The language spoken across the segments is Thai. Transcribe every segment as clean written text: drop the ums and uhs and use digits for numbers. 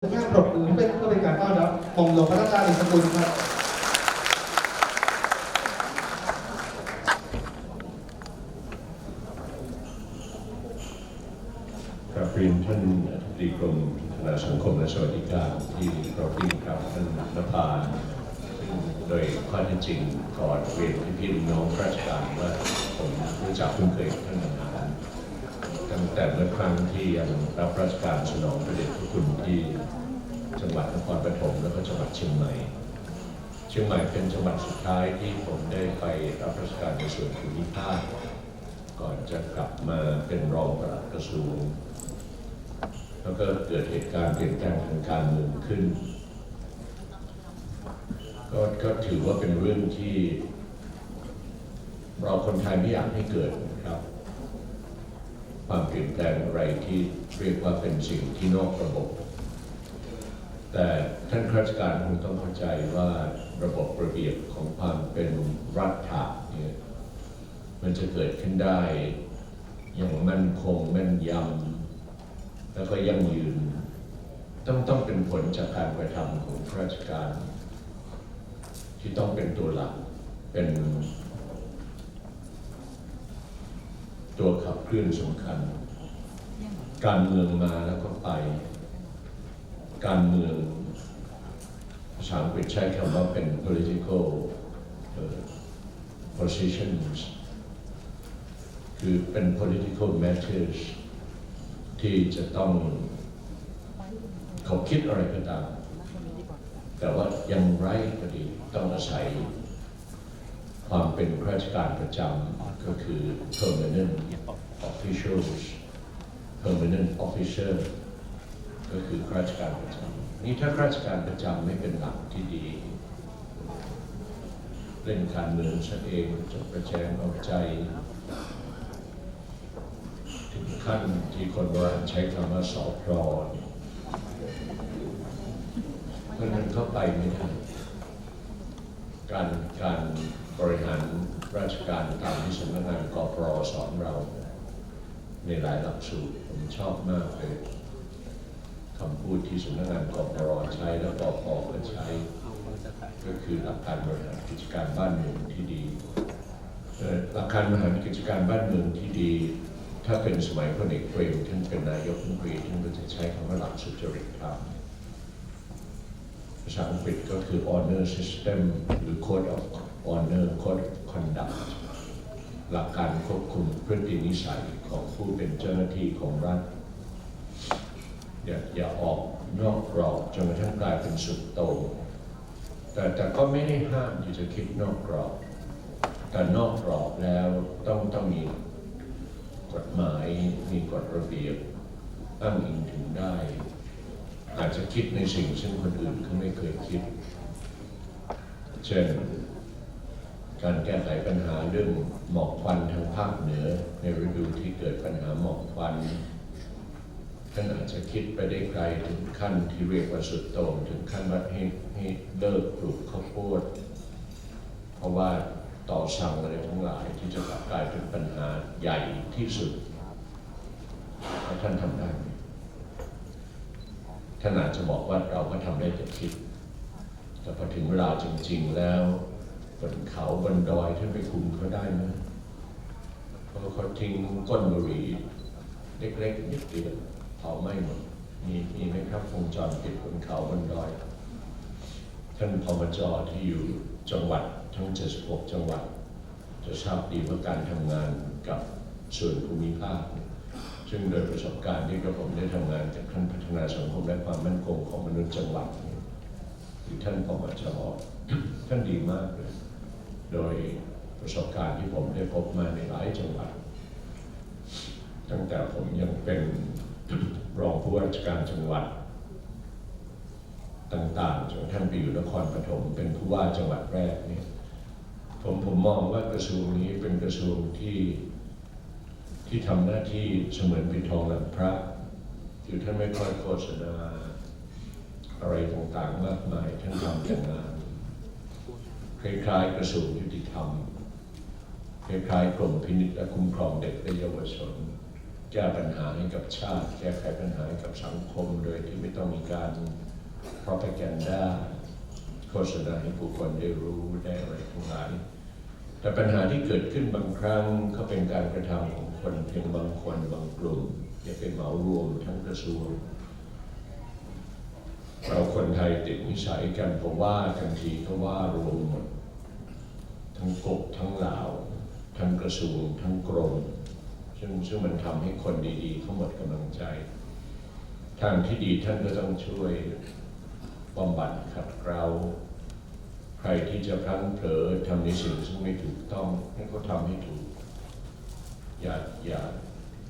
แค่ปรบมือเพื่อเป็นการต้อนรับหม่อมหลวงพระราชาอิสกุลครับกราบเรียนท่านอธิบดีกรมพัฒนาสังคมและสวัสดิการที่เคารพยิ่งครับท่านนภาโดยข้อเท็จจริงก่อนเรียนพี่น้องราชการว่าผมรู้จักคุ้นเคยกับท่านมานานตั้งแต่เมื่อครั้งที่ยังรับราชการสนองพระเดชพระคุณที่จังหวัดนครปฐมและก็จังหวัดเชียงใหม่เป็นจังหวัดสุดท้ายที่ผมได้ไปรับราชการในส่วนภูมิภาคก่อนจะกลับมาเป็นรองปลัดกระทรวงแล้วก็เกิดเหตุการณ์เปลี่ยนแปลงทางการเมืองขึ้นก็ถือว่าเป็นเรื่องที่เราคนไทยไม่อยากให้เกิดนะครับความเปลี่ยนแปลงอะไรที่เรียกว่าเป็นสิ่งที่นอกระบบแต่ท่านข้าราชการคงต้องเข้าใจว่าระบบระเบียบของความเป็นรัฐะเนี่ยมันจะเกิดขึ้นได้อย่างมั่นคงแม่นยำแล้วก็ยั่งยืนต้องเป็นผลจากการกระทำของข้าราชการที่ต้องเป็นตัวหลักเป็นตัวขับเคลื่อนสำคัญการเมืองมาแล้วก็ไปการเมืองภาษาอังกฤษใช้คำว่าเป็น political positions คือเป็น political matters ที่จะต้องเขาคิดอะไรก็ตามแต่ว่ายังไรก็ดีต้องอาศัยความเป็นข้าราชการประจำก็คือ permanent officials permanent officer ก็คือข้าราชการประจำนี่ถ้าข้าราชการประจำไม่เป็นหลักที่ดีเล่นการเมืองซะเองจะประแจงเอาใจถึงขั้นที่คนโบราณใช้คำว่าสอพรมันเข้าไปไม่ได้การบริหารราชการตามที่สำนักงานกปรสอนเราในหลายหลักสูตรผมชอบมากเลยคำพูดที่สำนักงานกปรใช้แล้วกปก็ใช้ก็คือหลักการบริหารกิจการบ้านเมืองที่ดีหลักการบริหารกิจการบ้านเมืองที่ดีถ้าเป็นสมัยพลเอกเปรมท่านเป็นนายกรัฐมนตรีท่านก็จะใช้คำว่าหลักสุจริตธรรมภาษาอังกฤษก็คือ honor system หรือ code of honor code of conduct หลักการควบคุมพฤตินิสัยของผู้เป็นเจ้าหน้าที่ของรัฐอย่าออกนอกกรอบจนกระทั่งกลายเป็นสุดโต่งแต่ก็ไม่ได้ห้ามที่จะคิดนอกกรอบแต่นอกกรอบแล้วต้องมีกฎหมายมีกฎระเบียบอ้างอิงถึงได้อาจจะคิดในสิ่งซึ่งคนอื่นเขาไม่เคยคิดเช่นการแก้ไขปัญหาเรื่องหมอกควันทางภาคเหนือในฤดูที่เกิดปัญหาหมอกควันท่านอาจจะคิดไปได้ไกลถึงขั้นที่เรียกว่าสุดโต่งถึงขั้นว่าให้เลิกปลูกข้าวโพดเพราะว่าต่อสั่งอะไรทั้งหลายที่จะกลายเป็นปัญหาใหญ่ที่สุดแล้วท่านทำได้ไหมท่านอาจจะบอกว่าเราก็ทำได้แต่คิดแต่พอถึงเวลาจริงๆแล้วบนเขาบนดอยท่านไปคุมเขาได้ไหมเพราะเขาทิ้งก้นบุหรี่เล็กๆนิดเดียวเผาไหม้หมดมีไหมครับวงจรปิดบนเขาบนดอยท่านพมจ.ที่อยู่จังหวัดทั้ง76จังหวัดจะทราบดีว่าการทำงานกับส่วนภูมิภาคซึ่งโดยประสบการณ์ที่กระผมได้ทำงานกับท่านพัฒนาสังคมและความมั่นคงของมนุษย์จังหวัดหรือท่านพมจ.ท่านดีมากเลยโดยประสบการณ์ที่ผมได้พบมาในหลายจังหวัดตั้งแต่ผมยังเป็นรองผู้ว่าราชการจังหวัดต่างๆจนท่านไปอยู่นครปฐมเป็นผู้ว่าจังหวัดแรกนี่ผมมองว่ากระทรวงนี้เป็นกระทรวงที่ทำหน้าที่เสมือนปิดทองหลังพระคือท่านไม่ค่อยโฆษณาอะไรต่างๆมากมายท่านทำแต่งานคล้ายๆกระทรวงยุติธรรมคล้ายๆกรมพินิจและคุ้มครองเด็กและเยาวชน แก้ปัญหาให้กับชาติแก้ไขปัญหาให้กับสังคมโดยที่ไม่ต้องมีการ propaganda โฆษณาให้ผู้คนได้รู้ได้อะไรทั้งหลายแต่ปัญหาที่เกิดขึ้นบางครั้งก็เป็นการกระทำของคนเพียงบางคนบางกลุ่มอย่าไปเหมารวมทั้งกระทรวงเราคนไทยติดนิสัยกันเพราะว่ากันทีก็ว่ารวมหมดทั้งกบทั้งเหล่าทั้งกระทรวงทั้งกรมซึ่งมันทำให้คนดีๆเขาหมดกำลังใจทางที่ดีท่านก็ต้องช่วยบำบัดขัดเกลาใครที่จะพลั้งเผลอทำในสิ่งซึ่งไม่ถูกต้องให้เขาทำให้ถูกอย่า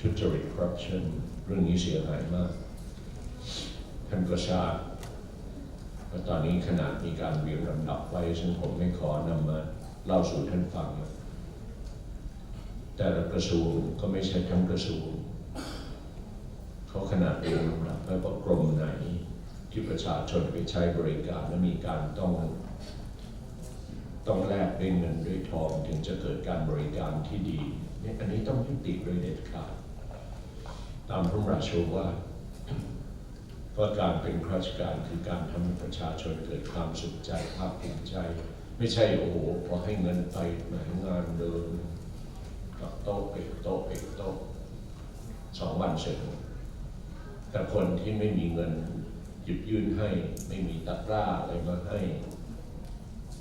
ทุจริต corruption เรื่องนี้เสียหายมากท่านก็ทราบว่าตอนนี้ขนาดมีการเรียงลำดับไว้ซึ่งผมไม่ขอนำมาเล่าสู่ท่านฟังแต่ละกระทรวงก็ไม่ใช่ทั้งกระทรวงเขาขนาดเรียงลำดับไว้ว่ากรมไหนที่ประชาชนไปใช้บริการและมีการต้องแลกด้วยเงินด้วยทองถึงจะเกิดการบริการที่ดีเนี่ยอันนี้ต้องยุติโดยเด็ดขาดตามพระราชโอวาทเพราะการเป็นข้าราชการคือการทำให้ประชาชนเกิดความสุขใจภาคภูมิใจไม่ใช่โอ้โหพอให้เงินไปหมายงานเดินกับโต๊ะปิดโต๊ะปิดโต๊ะ2 วันเสร็จแต่คนที่ไม่มีเงินหยิบยื่นให้ไม่มีตะกร้าอะไรมาให้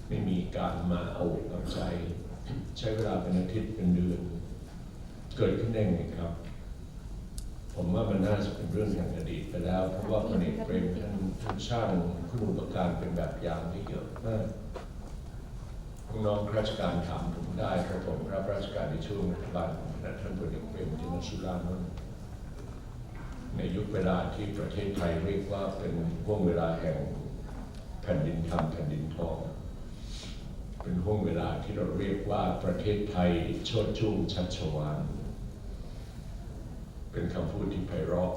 ไม่มีการมาเอาใจใช้เวลาเป็นอาทิตย์เป็นเดือนเกิดขึ้นได้ไงครับผมว่ามันน่าจะเป็นเรื่องแห่งอดีตไปแล้วเพราะว่าพลเอกเปรมท่านสร้างคุณูปการเป็นแบบอย่างที่เยอะมากน้องราชการถามผมได้เพราะผมรับราชการในช่วงรัฐบาลของท่านพลเอกเปรมติณสุรานนท์ในยุคเวลาที่ประเทศไทยเรียกว่าเป็นห่วงเวลาแห่งแผ่นดินธรรมแผ่นดินทองเป็นห่วงเวลาที่เราเรียกว่าประเทศไทยโชติชุ่มชัชวาลเป็นคำพูดที่ไพเราะ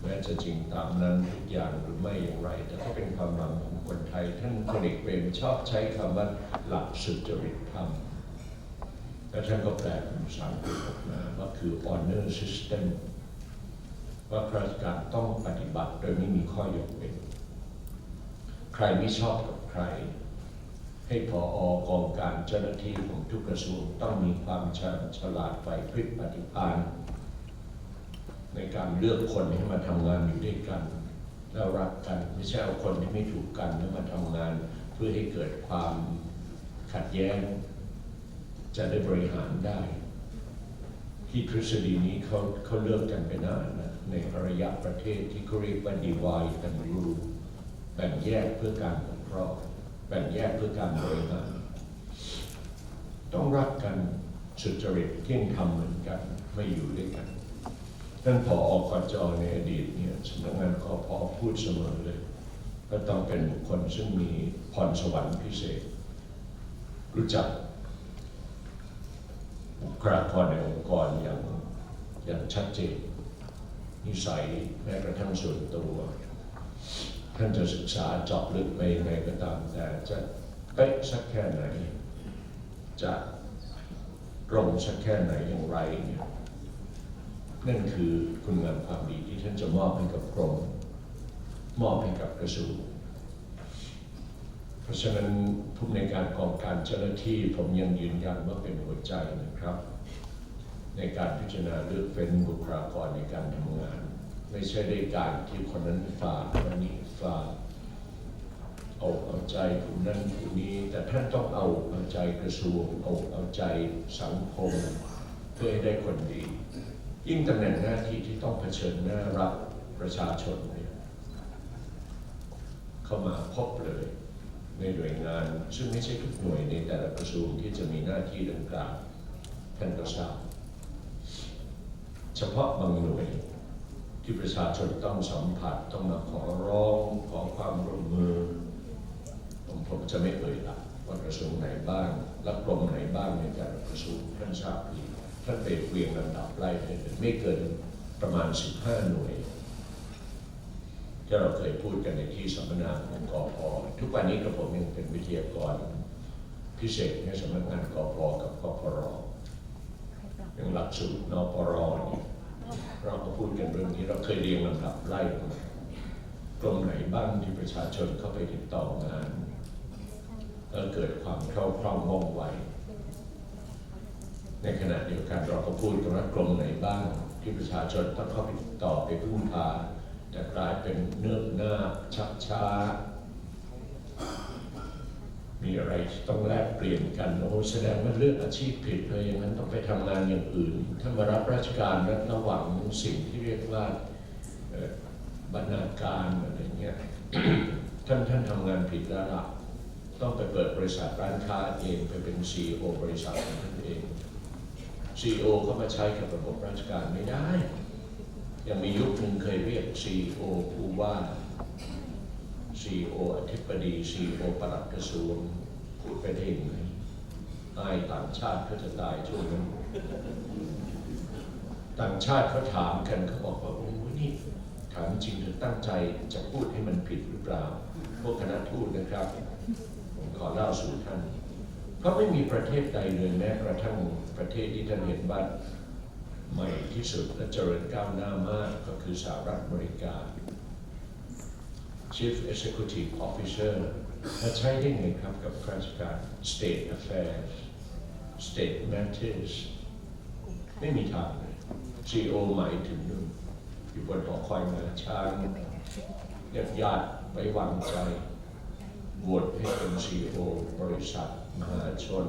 แม้จะจริงตามนั้นทุกอย่างหรือไม่อย่างไรแต่ก็เป็นความหวังของคนไทยท่านพลเอกเปรมชอบใช้คำว่าหลักสุจริตธรรมและท่านก็แปลเป็นภาษาอังกฤษออกมาว่าคือ honor system ว่าข้าราชการต้องปฏิบัติโดยไม่มีข้อยกเว้นใครไม่ชอบกับใครให้ผอกองการเจ้าหน้าที่ของทุกกระทรวงต้องมีความฉลาดไหวพริบปฏิภาณในการเลือกคนให้มาทำงานอยู่ด้วยกันแล้วรักกันไม่ใช่เอาคนที่ไม่ถูกกันแล้วมาทำงานเพื่อให้เกิดความขัดแย้งจะได้บริหารได้ที่ทฤษฎีนี้เขาเลือกกันไปนานนะในอารยประเทศที่เขาเรียกว่า divide and rule แบ่งแยกเพื่อการปกครองแบ่งแยกเพื่อการบริหารต้องรักกันสุจริตเที่ยงธรรมเหมือนกันไม่อยู่ด้วยกันท่านผอกจ.ในอดีตเนี่ยสำนักงานกพ.พูดเสมอเลยว่าต้องเป็นบุคคลซึ่งมีพรสวรรค์พิเศษรู้จักบุคลากรในองค์กรอย่างชัดเจนนิสัยแม้กระทั่งส่วนตัวท่านจะศึกษาเจาะลึกไปยังไงก็ตามแต่จะเป๊ะสักแค่ไหนจะตรงสักแค่ไหนอย่างไรเนี่ยนั่นคือคุณงามความดีที่ท่านจะมอบให้กับกรมมอบให้กับกระทรวงเพราะฉะนั้นผู้ในการกองการเจ้าหน้าที่ผมยังยืนยันว่าเป็นหัวใจนะครับในการพิจารณาเลือกเฟ้นบุคลากรในการทำงานไม่ใช่ได้การที่คนนั้นฝากคนนี้ฝากเอาใจผู้นั้นผู้นี้แต่ท่านต้องเอาใจกระทรวงเอาใจสังคมเพื่อให้ได้คนดียิ่งตำแหน่งหน้าที่ที่ต้องเผชิญหน้ารับประชาชนเนี่ยเข้ามาพบเลยในหน่วยงานซึ่งไม่ใช่ทุกหน่วยในแต่ละกระทรวงที่จะมีหน้าที่ดังกล่าวท่านก็ทราบเฉพาะบางหน่วยที่ประชาชนต้องสัมผัสต้องมาขอร้องขอความร่วมมือผมจะไม่เอ่ยละว่ากระทรวงไหนบ้างและกรมไหนบ้างในแต่ละกระทรวงท่านทราบดีท่านไปเรียงลำดับไล่ไม่เกินประมาณ15 หน่วยที่เราเคยพูดกันในที่สัมมนาของกพ.ทุกวันนี้กระผมยังเป็นวิทยากรพิเศษในสำนักงานกพ.กับกพร.อย่างหลักสูตรนปร.เนี่ย เราก็พูดกันเรื่องนี้เราเคยเรียงลำดับไล่มากรมไหนบ้างที่ประชาชนเข้าไปติดต่องานเกิดความคล่องว่องไวในขณะเดียวกันเราก็พูดกันว่ากรมไหนบ้างที่ประชาชนต้องเข้าไปติดต่อไปพึ่งพาแต่กลายเป็นเนิ่นหน้าชักช้ามีอะไรต้องแลกเปลี่ยนกันโอ้แสดงว่าเลือกอาชีพผิดเลยอย่างนั้นต้องไปทำงานอย่างอื่นถ้ามารับราชการและระหว่างสิ่งที่เรียกว่าบรรณาการอะไรเงี้ย ท่านทำงานผิดแล้วล่ะต้องไปเปิดบริษัทร้านค้าเองไปเป็น CEO บริษัทของท่านเอง CEO ก็มาใช้กับระบบราชการไม่ได้ยังมียุคหนึ่งเคยเรียก CEO ผู้ว่า CEO อธิบดี CEO ปลัดกระทรวงพูดไปได้ยังไงอายต่างชาติเขาจะตายช่วงนั้นต่างชาติเขาถามกันเขาบอกว่าโอ้นี่ถามจริงหรือตั้งใจจะพูดให้มันผิดหรือเปล่าพวกคณะทูตนะครับผมขอเล่าสู่ท่านเพราะไม่มีประเทศใดเลยแม้กระทั่งประเทศที่ท่านเห็นว่าใหม่ที่สุดและเจริญก้าวหน้ามากก็คือสหรัฐอเมริกา Chief Executive Officer มาใช้ได้ไงครับกับราชการ State Affairs State Matters ไม่มีทางเลย CEO หมายถึงนู่นอยู่บนหอคอยงาช้างญาติไว้วางใจโหวตให้เป็น CEO บริษัทมหาชน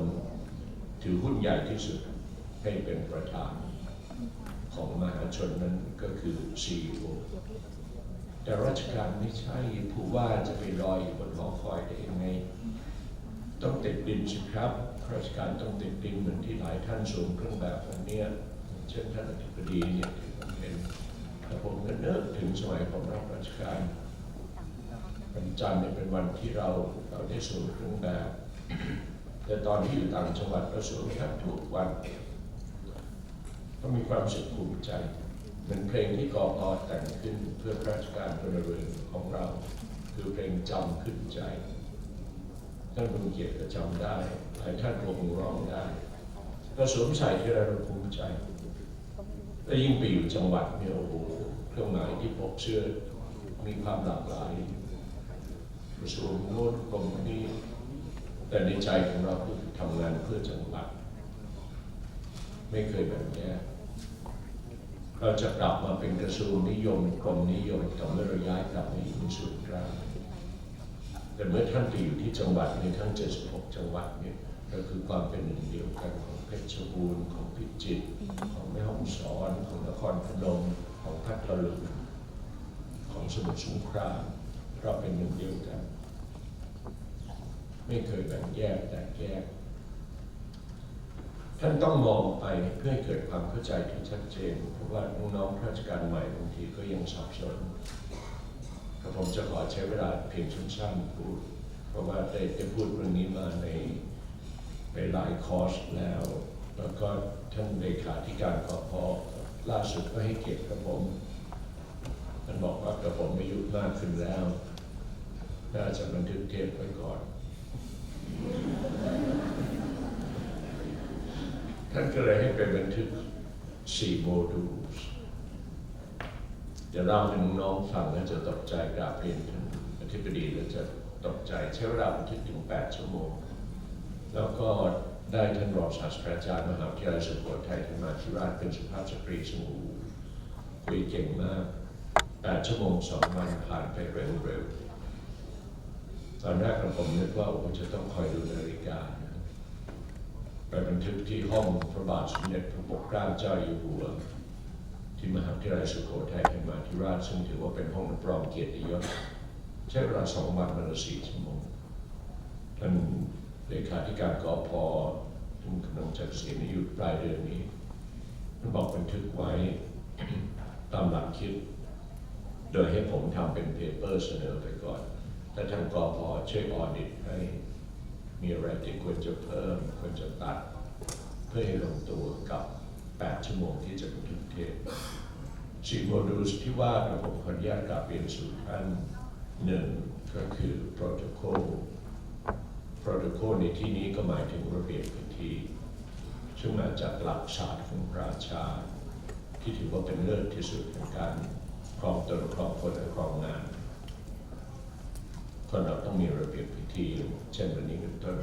ถือหุ้นใหญ่ที่สุดให้เป็นประธานของมหาชนนั้นก็คือ CEO แต่ราชการไม่ใช่ผู้ว่าจะไปลอยอยู่บนหอคอยได้ยังไงต้องติดดินสิครับราชการต้องติดดินเหมือนที่หลายท่านสวมเครื่องแบบวันนี้เช่นท่านอธิบดีเนี่ยที่ผมเห็นแต่ผมก็นึกถึงสมัยผมรับราชการวันจันทร์เนี่ยเป็นวันที่เราได้สวมเครื่องแบบแต่ตอนที่อยู่ต่างจังหวัดเราสวมแทบทุกวันก็มีความสุขภูมิใจเหมือนเพลงที่กอแต่งขึ้นเพื่อราชการพลเรือนของเราคือเพลงจำขึ้นใจท่านผู้เกียรติก็จำได้หลายท่านคงร้องได้ก็สวมใส่ที่เราภูมิใจและยิ่งไปอยู่จังหวัดเนี่ยโอ้โหเครื่องหมายที่ปกเสื้อมีความหลากหลายกระทรวงโน้นกรมนี้แต่ในใจของเราคือทำงานเพื่อจังหวัดไม่เคยแบบนี้เราจะกลับมาเป็นกระทรวงนิยมกรมนิยมต่อเมื่อเราย้ายกลับมาอยู่ในส่วนกลางแต่เมื่อท่านไปอยู่ที่จังหวัดในทั้ง76จังหวัดเนี่ยก็คือความเป็นหนึ่งเดียวกันของเพชรบูรณ์ของพิจิตรของแม่ฮ่องสอนของนครพนมของพัทลุงของสมุทรสงครามเราเป็นหนึ่งเดียวกันไม่เคยแบ่งแยกแตกแยกท่านต้องมองไปเพื่อให้เกิดความเข้าใจที่ชัดเจนเพราะว่าน้องๆราชการใหม่บางทีก็ยังสับสนผมจะขอใช้เวลาเพียงสั้นๆพูดเพราะว่าได้พูดเรื่องนี้มาในหลายคอร์สแล้วก็ท่านเลขาธิการกพ.ล่าสุดก็ให้เกียรติกับผมท่านบอกว่ากับผมอายุมากขึ้นแล้วน่าจะบันทึกเทปไว้ก่อนท่านก็เลยให้เป็นบันทึก4 โมดูลเดี๋ยวเล่าให้น้องฟังแล้วจะตกใจกราบเรียนท่านอธิบดีแล้วจะตกใจใช้เวลาบันทึกถึง8 ชั่วโมงแล้วก็ได้ท่านรองศาสตราจารย์มหาวิทยาลัยสุโขทัยธรรมาธิราชเป็นสุภาพสตรีสมูคุยเก่งมาก8 ชั่วโมง 2 วันผ่านไปเร็วๆตอนแรกผมนึกว่าผมจะต้องคอยดูนาฬิกาไปบันทึกที่ห้องพระบาทสมเด็จพระปกเกล้าเจ้าอยู่หัวที่มหาวิทยาลัยสุโขทัยธรรมาธิราชซึ่งถือว่าเป็นห้องรับรองเกียรติยศใช้เวลา2 วันวันละ4 ชั่วโมงท่านเลขาธิการกพ.ท่านกำลังจะเกษียณอายุปลายเดือนนี้ท่านบอกบันทึกไว้ตามหลักคิดโดยให้ผมทำเป็นเพเปอร์เสนอไปก่อนและทางกพ.ช่วยออดิตให้มีอะไรที่ควรจะเพิ่มควรจะตัดเพื่อให้ลงตัวกับ8 ชั่วโมงที่จะบันทึกเทป4 โมดูลที่ว่าผมขออนุญาตกราบเรียนสู่ท่าน1ก็คือ protocol ในที่นี้ก็หมายถึงระเบียบพิธีซึ่งมาจากหลักศาสตร์ของราชา ที่ถือว่าเป็นเลิศที่สุดในการครองตนครองคนและครองงานคนเราต้องมีระเบียบพิธีเช่นวันนี้เป็นต้น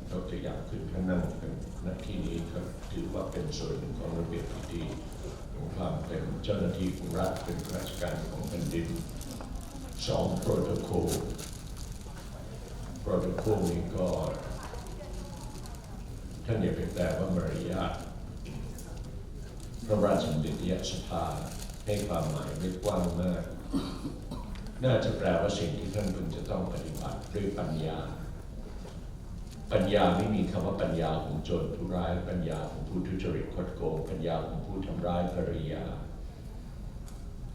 ยกตัวอย่างขึ้นข้างนั่งเป็นหน้าที่นี้ก็ถือว่าเป็นส่วนหนึ่งของระเบียบพิธีของความเป็นเจ้าหน้าที่ของรัฐเป็นข้าราชการของแผ่นดิน2โปรโตโคลนี้ก็ท่านอย่าไปแปลว่ามารยาทพระราชบัญญัติสภาให้ความหมายไม่กว้างมากน่าจะแปลว่าสิ่งที่ท่านพึงจะต้องปฏิบัติด้วยปัญญาไม่มีคำว่าปัญญาของโจรผู้ร้ายปัญญาของผู้ทุจริตคดโกงปัญญาของผู้ทำร้ายภรรยา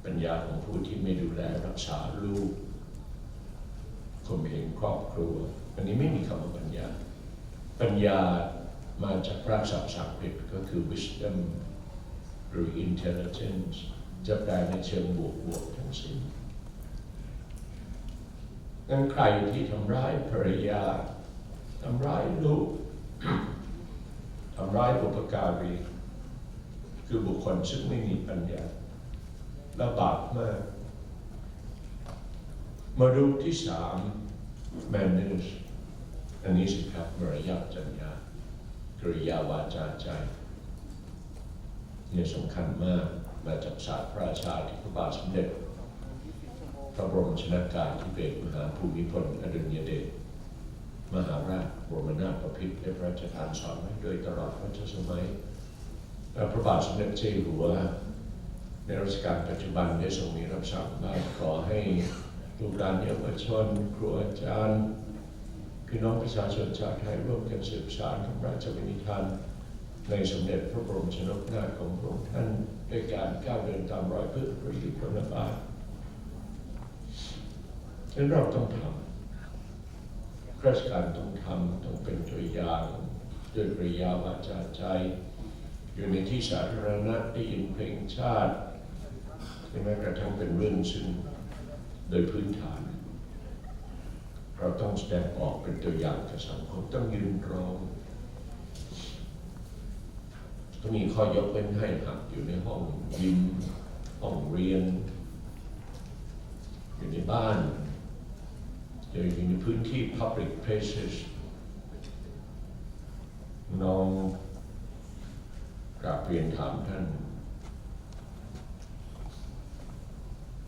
ปัญญาของผู้ที่ไม่ดูแลรักษาลูกข่มเหงครอบครัวอันนี้ไม่มีคำว่าปัญญามาจากรากศัพท์สังกฤษก็คือ wisdom หรือ intelligence จะแปลในเชิงบวกทั้งสิ้นงั้นใครที่ทำร้ายภรรยาทำร้ายลูก ทำร้ายบุพการีคือบุคคลซึ่งไม่มีปัญญาและบาปมากมาดูที่3 manners อันนี้สิครับมารยาทจรรยากริยาวาจาใจนี่สำคัญมากมาจากศาสตร์พระราชาธิปบาทสมเด็จพระบรมชนกาธิเบศรมหาภูมิพลอดุลยเดชมหาราชบรมนาถบพิตรได้พระราชทานสอนไว้โดยตลอดรัชสมัยและพระบาทสมเด็จเจ้าอยู่หัวในรัชกาลปัจจุบันได้ทรงมีรับสั่งว่าขอให้ลูกหลานเยาวชนครูอาจารย์พี่น้องประชาชนชาวไทยร่วมกันสืบสานพระราชวินิทานในสมเด็จพระบรมชนกนาถของพระองค์ท่านด้วยการก้าวเดินตามรอยพระยุคลบาทและเราต้องทำราชการต้องทำต้องเป็นตัวอย่างด้วยกริยาวาจาใจอยู่ในที่สาธารณะได้ยินเพลงชาติแม้กระทั่งเป็นเรื่องซึ่งโดยพื้นฐานเราต้องแสดงออกเป็นตัวอย่างกับสังคมต้องยืนตรงต้องมีข้อยกเว้นให้หากอยู่ในห้องยิมห้องเรียนอยู่ในบ้านอยู่ในพื้นที่ public places น้องกราบเรียนถามท่าน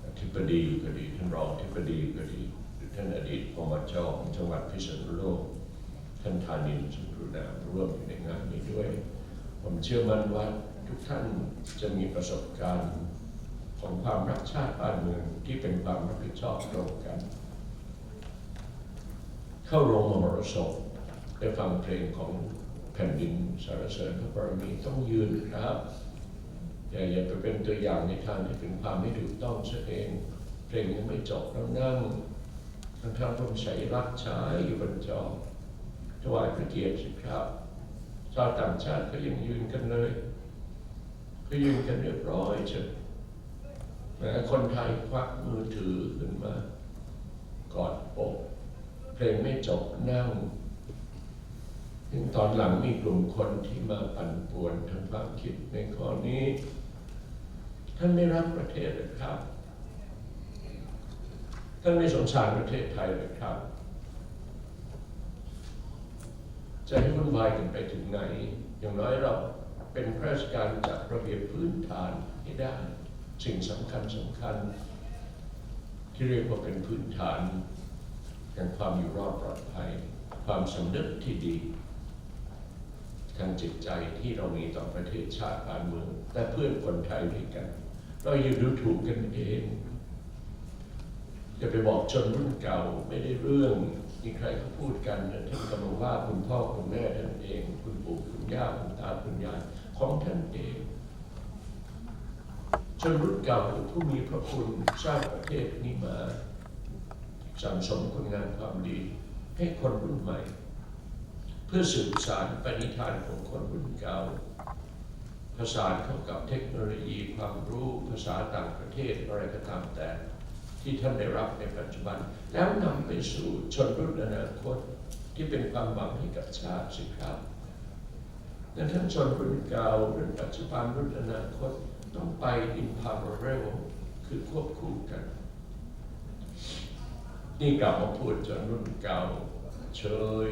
อธิบดีก็ดีท่านรองอธิบดีก็ดีหรือท่านอดีตปมจ.ของจังหวัดพิษณุโลกท่านธานินทร์สุนทรนามร่วมอยู่ในงานนี้ด้วยผมเชื่อมั่นว่าทุกท่านจะมีประสบการณ์ของความรักชาติบ้านเมืองที่เป็นความรับผิดชอบตรงกันเข้าโรงมหรสพได้ฟังเพลงของแผ่นดินสรรเสริญพระบารมีต้องยืนครับอย่าไปเป็นตัวอย่างในทางที่เป็นความไม่ถูกต้องซะเองเพลงยังไม่จบแล้วนั่งทั้งต้องใช้รักชายอยู่บนจอถวายพระเกียรติสิครับชาวต่างชาติก็ยังยืนกันเลยก็ยืนกันเรียบร้อยเฉยแต่คนไทยควักมือถือขึ้นมากอดอกเพลงไม่จบนั่งถึงตอนหลังมีกลุ่มคนที่มาปั่นป่วนทางความคิดในข้อนี้ท่านไม่รักประเทศเลยครับท่านไม่สงสารประเทศไทยเลยครับจะให้วุ่นวายกันไปถึงไหนอย่างน้อยเราเป็นข้าราชการจัดระเบียบพื้นฐานให้ได้สิ่งสำคัญที่เรียกว่าเป็นพื้นฐานแห่งความอยู่รอดปลอดภัยความสำนึกที่ดีทางจิตใจที่เรามีต่อประเทศชาติบ้านเมืองและเพื่อนคนไทยด้วยกันเราอย่าดูถูกกันเองอย่าไปบอกชนรุ่นเก่าไม่ได้เรื่องมีใครเขาพูดกันท่านกำลังว่าคุณพ่อคุณแม่ท่านเองคุณปู่คุณย่าคุณตาคุณยายของท่านเองชนรุ่นเก่าคือผู้มีพระคุณสร้างประเทศนี้มาสั่งสมคุณงามความดีให้คนรุ่นใหม่เพื่อสืบสานปณิธานของคนรุ่นเก่าผสานเข้ากับเทคโนโลยีความรู้ภาษาต่างประเทศอะไรก็ตามแต่ที่ท่านได้รับในปัจจุบันแล้วนำไปสู่ชนรุ่นอนาคตที่เป็นความหวังให้กับชาติสิครับและท่านชนรุ่นเก่ารุ่นปัจจุบันรุ่นอนาคต ต้องไป in parallel คือควบคู่กันนี่กลับมาพูดจนรุ่นเก่าเฉย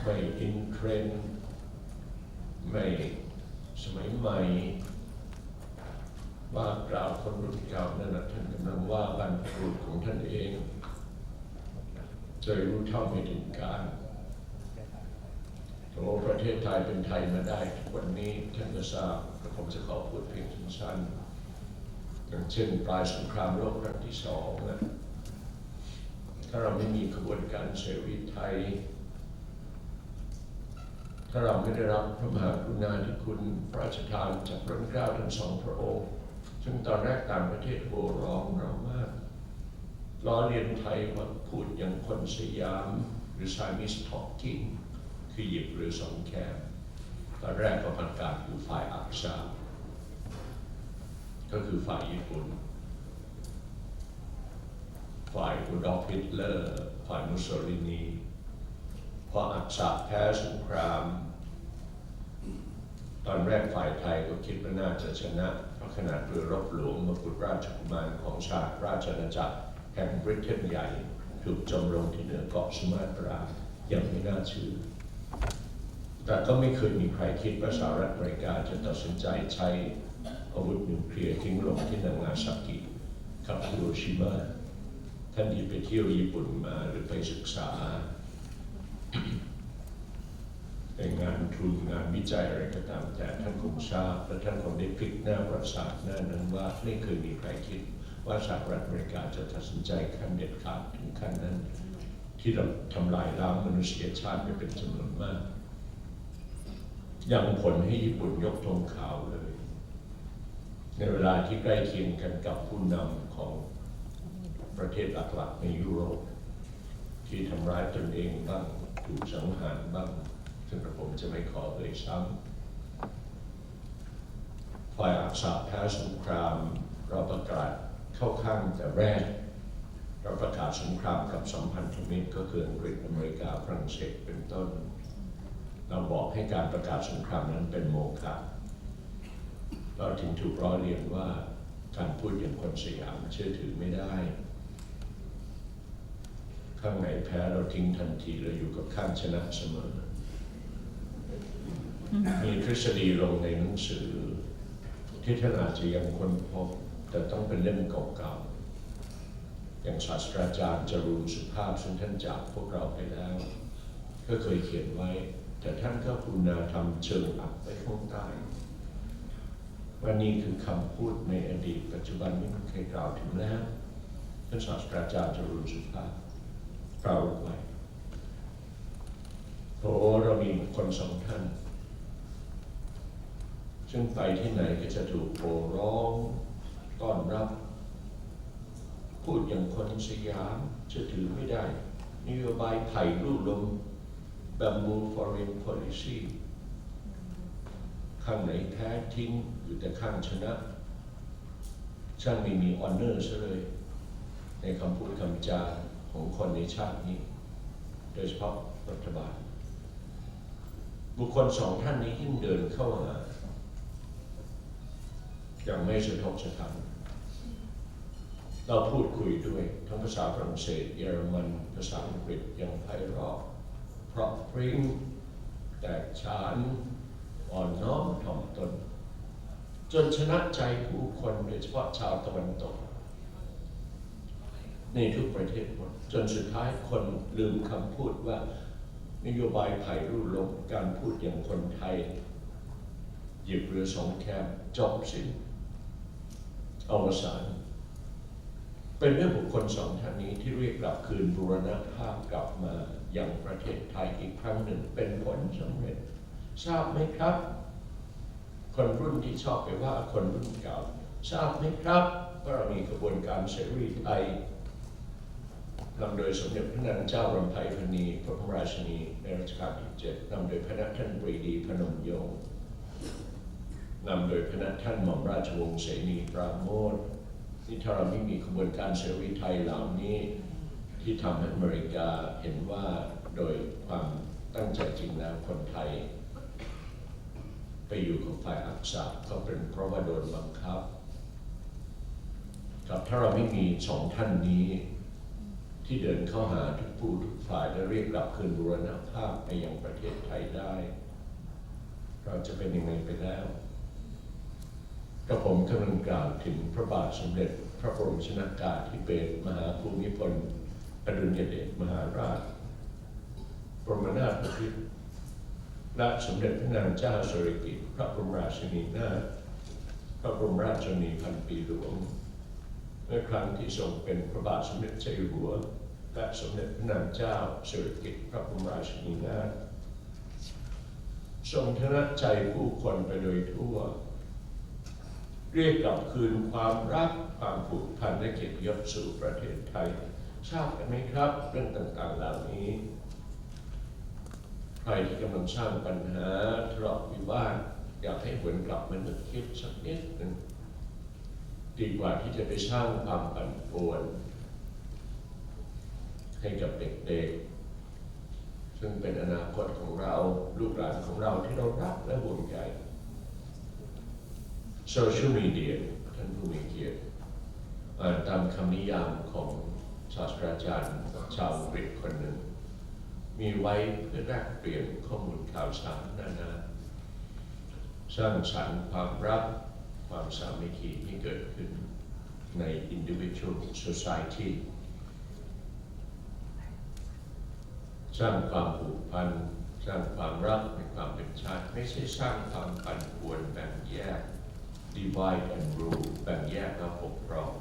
ไม่อินเทรนด์ไม่สมัยใหม่ว่ากล่าวคนรุ่นเก่านั่นท่านกำลังว่าบรรพบุรุษของท่านเองโดยรู้เท่าไม่ถึงการโอ้ประเทศไทยเป็นไทยมาได้ทุกวันนี้ท่านก็ทราบผมจะขอพูดเพียงสั้นๆอย่างเช่นปลายสงครามโลกครั้งที่2นะถ้าเราไม่มีขบวนการเสรีไทยถ้าเราไม่ได้รับพระมหากรุณาธิคุณพระราชทานจากพระเจ้าทั้งสองพระองค์ซึ่งตอนแรกต่างประเทศโห่ร้องเรามากล้อเลียนไทยว่าพูดอย่างคนสยามหรือ Chinese talking คือหยิบหรือสองแคมตอนแรกก็ประกาศอยู่ฝ่ายอักษาก็คือฝ่ายญี่ปุ่นฝ่ายอุดอล์ฟฮิตเลอร์ฝ่ายมุสโสลินีพออักษาแพ้สงครามตอนแรกฝ่ายไทยก็คิดว่าน่าจะชนะเพราะขนาดเรือรบหลวงมกุฎราชกุมารของสหราชอาณาจักรแห่งบริเตนใหญ่ถูกจมลงที่เหนือเกาะสุมาตรายังไม่น่าเชื่อแต่ก็ไม่เคยมีใครคิดว่าสหรัฐอเมริกาจะตัดสินใจใช้อาวุธนิวเคลียร์ทิ้งลงที่นางาซากิกับฮิโรชิมาท่านที่ไปเที่ยวญี่ปุ่นมาหรือไปศึกษาในงานทุนงานวิจัยอะไรก็ตามแต่ท่านคงทราบและท่านคงได้พลิกหน้าประวัติศาสตร์หน้านั้นว่าไม่เคยมีใครคิดว่าสหรัฐอเมริกาจะตัดสินใจขั้นเด็ดขาดถึงขั้นนั้นที่เราทำลายล้างมนุษยชาติไปเป็นจำนวนมากยังผลให้ญี่ปุ่นยกธงขาวเลยในเวลาที่ใกล้เคียงกันกับผู้นำของประเทศหลักๆในยุโรปที่ทำร้ายตนเองบ้างถูกสังหารบ้างซึ่งผมจะไม่ขอเอ่ยซ้ำฝ่ายอักษาแพ้สงครามเราประกาศเข้าข้างแต่แรกเราประกาศสงครามกับสัมพันธมิตรก็คืออังกฤษอเมริกาฝรั่งเศสเป็นต้นเราบอกให้การประกาศสงครามนั้นเป็นโมฆะเราถึงถูกล้อเลียนว่าการพูดอย่างคนสยามเชื่อถือไม่ได้ข้างไหนแพ้เราทิ้งทันทีเราอยู่กับข้างชนะเสมอมีทฤษฎีลงในหนังสือที่ท่านอาจจะยังค้นพบแต่ต้องเป็นเล่มเก่าๆอย่างศาสตราจารย์จรูญสุภาพซึ่งท่านจากพวกเราไปแล้วก็เคยเขียนไว้แต่ท่านก็คุณธรรมเชิงอัดไว้ข้างใต้ว่านี่คือคำพูดในอดีตปัจจุบันไม่มีใครกล่าวถึงแล้วท่านศาสตราจารย์จรูญสุภาพกล่าวไว้โอ้เรามีคนสองท่านซึ่งไปที่ไหนก็จะถูกโห่ร้องต้อนรับพูดอย่างคนสยามจะถือไม่ได้นโยบายไผ่ลู่ลม Bamboo Foreign Policy ข้างไหนแพ้ทิ้งอยู่แต่ข้างชนะช่างไม่มีออนเนอร์ซะเลยในคำพูดคำจาของคนในชาตินี้โดยเฉพาะรัฐบาลบุคคลสองท่านนี้ยิ่งเดินเข้ามายังไม่สะทกสะท้านเราพูดคุยด้วยทั้งภาษาฝรั่งเศสเยอรมันภาษาอังกฤษยังไพเราะเพราะพริ้งแตกฉานอ่อนน้อมถ่อมตนจนชนะใจผู้คนโดยเฉพาะชาวตะวันตกในทุกประเทศหมดจนสุดท้ายคนลืมคำพูดว่านโยบายไผ่ลู่ลมการพูดอย่างคนไทยหยิบเรือสองแคมจบสิ้นอวสานเป็นเรื่องบุคคลสองท่านนี้ที่เรียกกลับคืนบูรณภาพกลับมายังประเทศไทยอีกครั้งหนึ่งเป็นผลสำเร็จทราบไหมครับคนรุ่นที่ชอบไปว่าคนรุ่นเก่าทราบไหมครับว่าเรามีกระบวนการเสรีไทยนำโดยสมเด็จพระนางเจ้ารำไพพรรณีพระบรมราชินีในรัชกาลที่ 7นำโดยพระนท่านปรีดีพนมยงค์นำโดยพระนท่านหม่อมราชวงศ์เสนีปราโมทย์ที่ถ้าเราไม่มีกระบวนการเสรีไทยเหล่านี้ที่ทำให้อเมริกาเห็นว่าโดยความตั้งใจจริงแล้วคนไทย ไปอยู่กับฝ่ายอักษะก็เป็นเพราะว่าโดนบังคับครับถ้าเราไม่มีสองท่านนี้ที่เดินเข้าหาทุกผู้ทุกฝ่ายและเรียกกลับคืนบูรณภาพไปยังประเทศไทยได้เราจะเป็นยังไงไปแล้วกระผมกำลังกล่าวถึงพระบาทสมเด็จพระบรมชนกาธิเบศรมหาภูมิพลอดุลยเดชมหาราชบรมนาถบพิตรและสมเด็จพระนางเจ้าสิริกิติ์พระบรมราชินีนาถพระบรมราชชนนีพันปีหลวงเมื่อครั้งที่ทรงเป็นพระบาทสมเด็จเจ้าอยู่หัวและสมเด็จพระนางเจ้าสิริกิติ์พระบรมราชินีนาถทรงชนะใจผู้คนไปโดยทั่วเรียกกลับคืนความรักความผูกพันและเกียรติยศสู่ประเทศไทยทราบกันไหมครับเรื่องต่างๆเหล่านี้ใครที่กำลังสร้างปัญหาทะเลาะวิวาทอยากให้หวนกลับมานึกคิดสักนิดหนึ่งดีกว่าที่จะไปสร้างความปั่นป่วนให้กับเด็กๆซึ่งเป็นอนาคตของเราลูกหลานของเราที่เรารักและห่วงใยโซเชียลมีเดียท่านผู้มีเกียรติอ่านตามคำนิยามของศาสตราจารย์ชาวอังกฤษคนหนึ่งมีไว้เพื่อแลกเปลี่ยนข้อมูลข่าวสารนานาสร้างสรรค์ความรักความสามัคคีที่เกิดขึ้นใน individual society สร้างความผูกพันสร้างความรักในความเป็นชาติไม่ใช่สร้างความปั่นป่วนแบ่งแยก divide and rule แบ่งแยกและปกครอง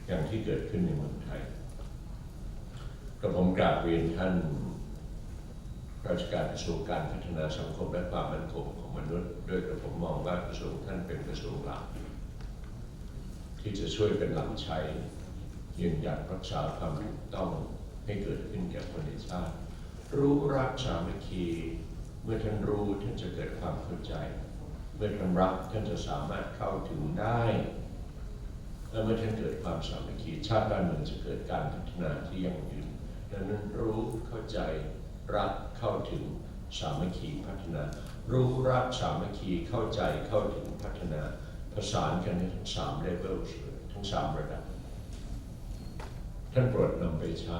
อย่างที่เกิดขึ้นในเมืองไทยกระผมกราบเรียนท่านราชการกระทรวงการพัฒนาสังคมและความมั่นคงของมนุษย์โดยกระผมมองว่ากระทรวงท่านเป็นกระทรวงหลักที่จะช่วยเป็นหลักชัยยืนหยัดรักษาความถูกต้องให้เกิดขึ้นแก่คนในชาติรู้รักสามัคคีเมื่อท่านรู้ท่านจะเกิดความเข้าใจเมื่อท่านรักท่านจะสามารถเข้าถึงได้และเมื่อท่านเกิดความสามัคคีชาติบ้านเมืองจะเกิดการพัฒนาที่ยั่งยืนดังนั้นรู้เข้าใจรักเข้าถึงสามัคคีพัฒนารู้รักสามัคคีเข้าใจเข้าถึงพัฒนาประสานกันในทั้ง3 level ทั้ง3 ระดับท่านโปรดนำไปใช้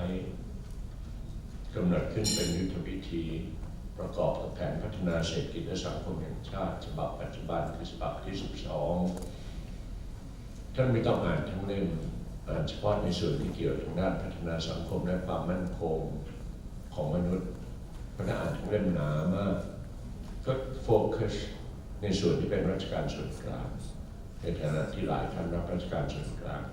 กำหนดขึ้นเป็นยุทธวิธีประกอบกับแผนพัฒนาเศรษฐกิจและสังคมแห่งชาติฉบับปัจจุบันคือฉบับที่ 12ท่านไม่ต้องอ่านทั้งเล่มอ่านเฉพาะในส่วนที่เกี่ยวทางด้านพัฒนาสังคมและความมั่นคงของมนุษย์เพราะถ้าอ่านทั้งเล่มหนามากก็โฟกัสในส่วนที่เป็นราชการส่วนกลางในฐานะที่หลายท่านรับราชการส่วนกลาง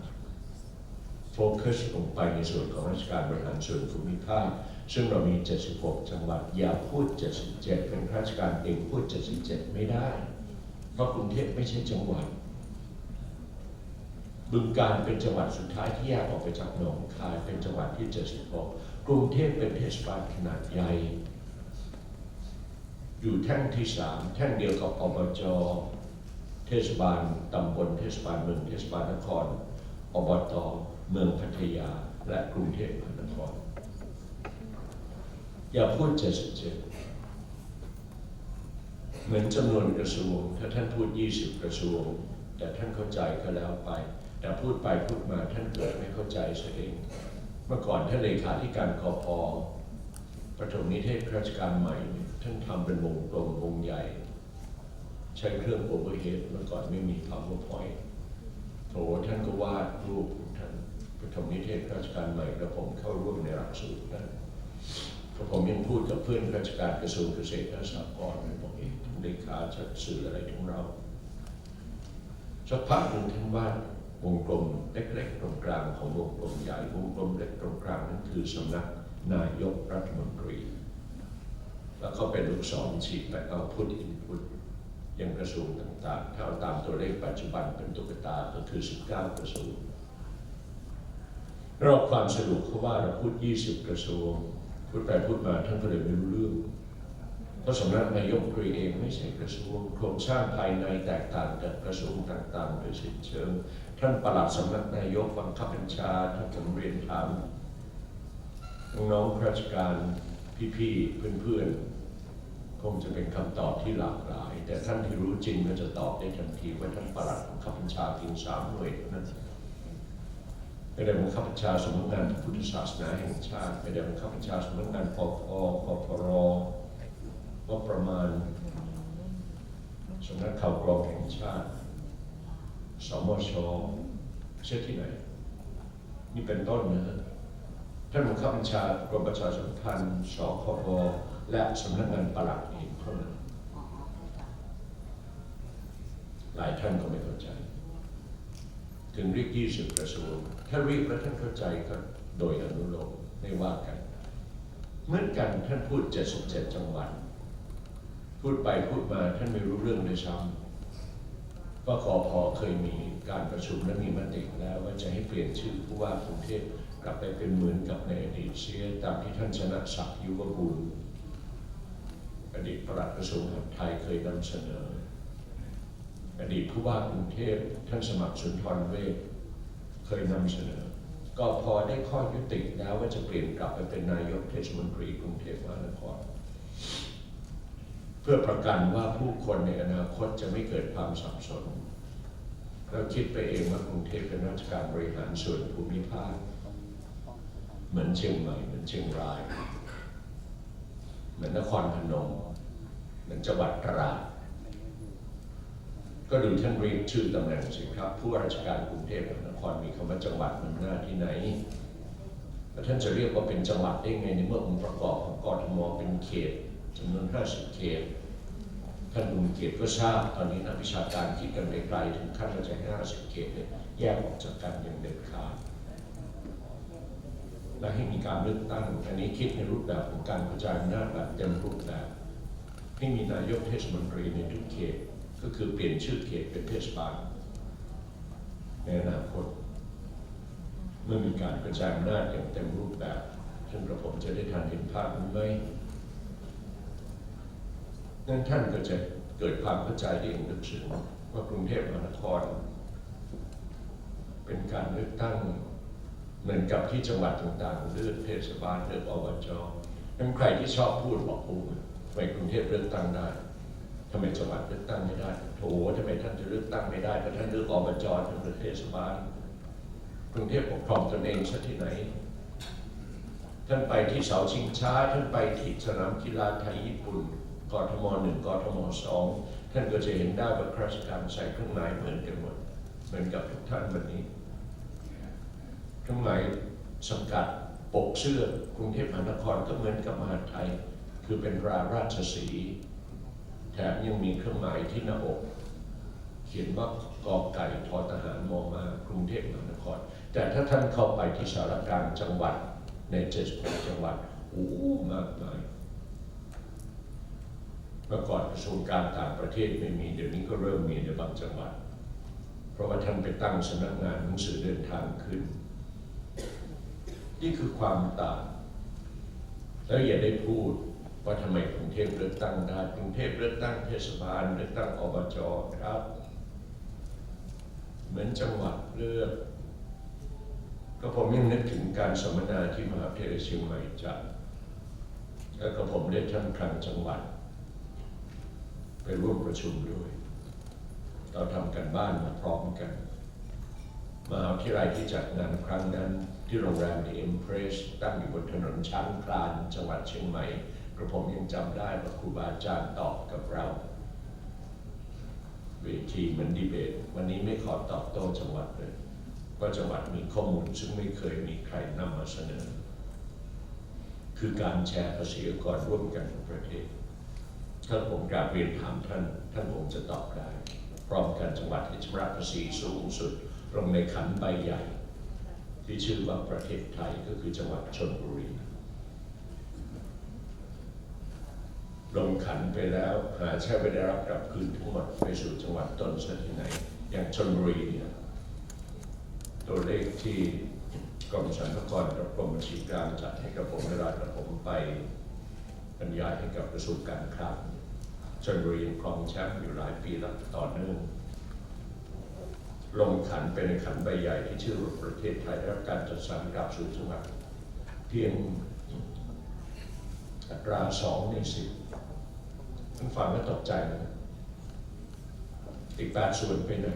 โฟกัสลงไปในส่วนของราชการบริหารส่วนภูมิภาคซึ่งเรามี76จังหวัดอย่าพูด77เป็นราชการเองพูด77ไม่ได้เพราะกรุงเทพไม่ใช่จังหวัดบึงกาฬเป็นจังหวัดสุดท้ายที่แยกออกไปจากหนองคายเป็นจังหวัดที่76กรุงเทพเป็นเทศบาลขนาดใหญ่อยู่แท่งที่3แท่งเดียวกับอบจ.เทศบาลตำบลเทศบาลเมืองเทศบาลนครอบต.เมืองพัทยาและกรุงเทพมหานครอย่าพูด77เหมือนจำนวนกระทรวงถ้าท่านพูด20กระทรวงแต่ท่านเข้าใจก็แล้วไปแต่พูดไปพูดมาท่านเกิดไม่เข้าใจซะเองเมื่อก่อนท่านเลขาธิการคป.ประถมนิเทศราชการใหม่ท่านทำเป็นวงกลมวงใหญ่ใช้เครื่องโอเวอร์เฮดเมื่อก่อนไม่มี PowerPoint โถท่านก็วาดรูปท่านประถมนิเทศราชการใหม่และผมเข้าร่วมในหลักสูตรนั้นผมยังพูดกับเพื่อนราชการกระทรวงเกษตรและสหกรณ์บอกท่านเลขาจะสื่ออะไรของเราสักพักหนึ่งท่านวาดวงกลมเล็กๆตรงกลางของวงกลมใหญ่วงกลมเล็กตรงกลางนั้นคือสำนักนายกรัฐมนตรีแล้วก็เป็นลูกศรฉีกไปเอาพุทอินพุทยังกระทรวงต่างๆถ้าเอาตามตัวเลขปัจจุบันเป็นตุ๊กตาก็คือ19กระทรวงรอบความสรุปเขาว่าเราพูด20กระทรวงพูดไปพูดมาท่านก็เลยไม่รู้เรื่องเพราะสำนักนายกรัฐมนตรีเองไม่ใช่กระทรวงโครงสร้างภายในแตกต่างจากกระทรวงต่างๆโดยสิ้นเชิงท่านปลัดสำนักนายกบังคับบัญชาถ้าผมเรียนถามน้องๆราชการพี่ๆเพื่อนๆ คงจะเป็นคำตอบที่หลากหลายแต่ท่านที่รู้จริงก็จะตอบได้ทันทีว่าท่านปลัดบังคับบัญชาเพียง3 หน่วยเท่านั้นไม่ได้บังคับบัญชาสำนักงานพระพุทธศาสนาแห่งชาติไม่ได้บังคับบัญชาสำนักงานปภปปรงบประมาณสำนักข่าวกรองแห่งชาติสมช.เชื่อที่ไหนนี่เป็นต้นนะท่านบังคับบัญชากรมประชาสัมพันธ์สคบและสำนักงานปลัดเองเท่านั้นหลายท่านก็ไม่เข้าใจถึงเรียก20 กระทรวงถ้าเรียกแล้วท่านเข้าใจก็โดยอนุโลมไม่ว่ากันเหมือนกันท่านพูด77 จังหวัดพูดไปพูดมาท่านไม่รู้เรื่องเลยซ้ำเพราะคพ.เคยมีการประชุมและมีมติแล้วว่าจะให้เปลี่ยนชื่อผู้ว่ากรุงเทพกลับไปเป็นเหมือนกับในอดีตเสียตามที่ท่านชนะศักดิ์ยุวบุญอดีตปลัดกระทรวงมหาดไทยเคยนำเสนออดีตผู้ว่ากรุงเทพท่านสมัครสุนทรเวชเคยนำเสนอก็พอได้ข้อยุติแล้วว่าจะเปลี่ยนกลับไปเป็นนายกเทศมนตรีกรุงเทพมหานครเพื่อประกันว่าผู้คนในอนาคตจะไม่เกิดความสับสนเราคิดไปเองว่ากรุงเทพเป็นราชการบริหารส่วนภูมิภาคเหมือนเชียงใหม่เหมือนเชียงรายเหมือนนครพนมเหมือนจังหวัดตราดก็ดูท่านเรียกชื่อตำแหน่งสิครับผู้ว่าราชการกรุงเทพมหานครมีคำว่าจังหวัดนำหน้าที่ไหนแล้วท่านจะเรียกว่าเป็นจังหวัดได้ไงในเมื่อองค์ประกอบของกทมเป็นเขตจำนวน50 เขตท่านลุงเขตก็ทราบตอนนี้นักวิชาการคิดกันไปไกลถึงขั้นว่าจะให้50 เขตเนี่ยแยกออกจากกันอย่างเด็ดขาดและให้มีการเลือกตั้งอันนี้คิดในรูปแบบของการกระจายอำนาจแบบเต็มรูปแบบให้มีนายกเทศมนตรีในทุกเขตก็คือเปลี่ยนชื่อเขตเป็นเทศบาลในอนาคตเมื่อมีการกระจายอำนาจอย่างเต็มรูปแบบซึ่งกระผมจะได้ทันเห็นภาพนี้ไหมนั่นท่านก็จะเกิดความเข้าใจได้อย่างลึกซึ้งว่ากรุงเทพมหานครเป็นการเลือกตั้งเหมือนกับที่จังหวัดต่างๆเลือกเทศบาลเลือกอบจ.นั้นใครที่ชอบพูดบอกทำไมกรุงเทพเลือกตั้งได้ทำไมจังหวัดเลือกตั้งไม่ได้โถทำไมท่านจะเลือกตั้งไม่ได้เพราะท่านเลือกอบจ.ท่านเลือกเทศบาลกรุงเทพปกครองตนเองซะที่ไหนท่านไปที่เสาชิงช้าท่านไปที่สนามกีฬาไทยญี่ปุ่นกทม1กทม2ท่านก็จะเห็นได้ว่าข้าราชการใส่เครื่องหมายเหมือนกันหมดเหมือนกับทุกท่านวันนี้เครื่องหมายสังกัดปกเสื้อกรุงเทพมหานครก็เหมือนกับมหาดไทยคือเป็นราชสีห์แถมยังมีเครื่องหมายที่หน้าอกเขียนว่ากอไก่ทอทหารมอมากรุงเทพมหานครแต่ถ้าท่านเข้าไปที่สารกลางจังหวัดใน76 จังหวัดมากมายเมื่อก่อนกระทรวงการต่างประเทศไม่มีเดี๋ยวนี้ก็เริ่มมีในบางจังหวัดเพราะว่าท่านไปตั้งสำนักงานหนังสือเดินทางขึ้นนี่คือความต่างแล้วอย่าได้พูดว่าทำไมกรุงเทพเลือกตั้งได้กรุงเทพเลือกตั้งเทศบาลเลือกตั้งอบจ.ครับเหมือนจังหวัดเลือกก็ผมยังนึกถึงการสัมมนาที่มหาวิทยาลัยเชียงใหม่จัดแล้วก็ผมได้ท่านคลังจังหวัดไปร่วมประชุมด้วยเราทำกันบ้านมาพร้อมกันมหาวิทยาลัยที่จัดงานครั้งนั้นที่โรงแรม The Empress ตั้งอยู่บนถนนช้างคลานจังหวัดเชียงใหม่กระผมยังจำได้ว่าครูบาอาจารย์ตอบกับเราเวทีเหมือนดีเบตวันนี้ไม่ขอตอบโต้จังหวัดเลยว่าจังหวัดมีข้อมูลซึ่งไม่เคยมีใครนำมาเสนอคือการแชร์ภาษีอากรร่วมกันของประเทศถ้าผมกราบเรียนถามท่านคงจะตอบได้พร้อมกันจังหวัดที่ชำระภาษีสูงสุดลงในขันใบใหญ่ที่ชื่อว่าประเทศไทยก็คือจังหวัดชลบุรีลงขันไปแล้วหาใช้ไม่ได้รับกลับคืนทั้งหมดไปสู่จังหวัดต้นซะที่ไหนอย่างชลบุรีเนี่ยตัวเลขที่กรมสรรพากรกับกรมบัญชีกลางจัดให้กับผมเวลากระผมไปบรรยายให้กับกระทรวงการคลังชลบุรีครองแชมป์อยู่หลายปีแล้วต่อเนื่องลงขันไปในขันใบใหญ่ที่ชื่อว่าประเทศไทยได้รับการจัดสรรกลับสู่จังหวัดเพียงอัตรา2 ใน 10 ท่านฟังแล้วตกใจนะอีก8 ส่วนไปไหน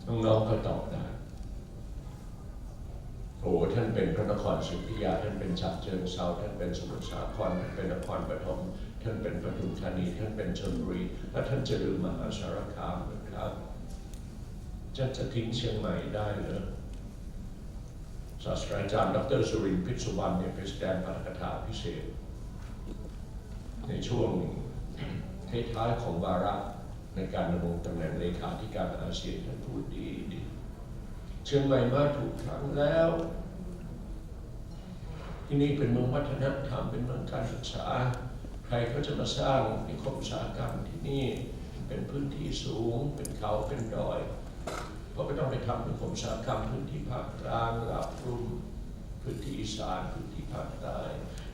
น้องๆก็ตอบได้โอ้ท่านเป็นพระนครศรีอยุธยาท่านเป็นฉะเชิงเทราท่านเป็นสมุทรสาครท่านเป็นนครปฐมท่านเป็นปทุมธานีท่านเป็นชลบุรีและท่านจะลืมมหาสารคามนะครับจะทิ้งเชียงใหม่ได้เหรอศาสตราจารย์ดร.สุรินทร์พิษสุวรรณเนี่ยไปแสดงปาฐกถาพิเศษในช่วงท้ายๆของวาระในการดำรงตำแหน่งเลขาธิการอาเซียนท่านพูดดีเชียงใหม่มาถูกครั้งแล้วที่นี่เป็นเมืองวัฒนธรรมเป็นเมืองการศึกษาใครก็จะมาสร้างนิคมอุตสาหกรรมที่นี่เป็นพื้นที่สูงเป็นเขาเป็นดอยเพราะไม่ต้องไปทำนิคมอุตสาหกรรมพื้นที่ภาคกลางราบรุ่มพื้นที่อีสานพื้นที่ภาคใต้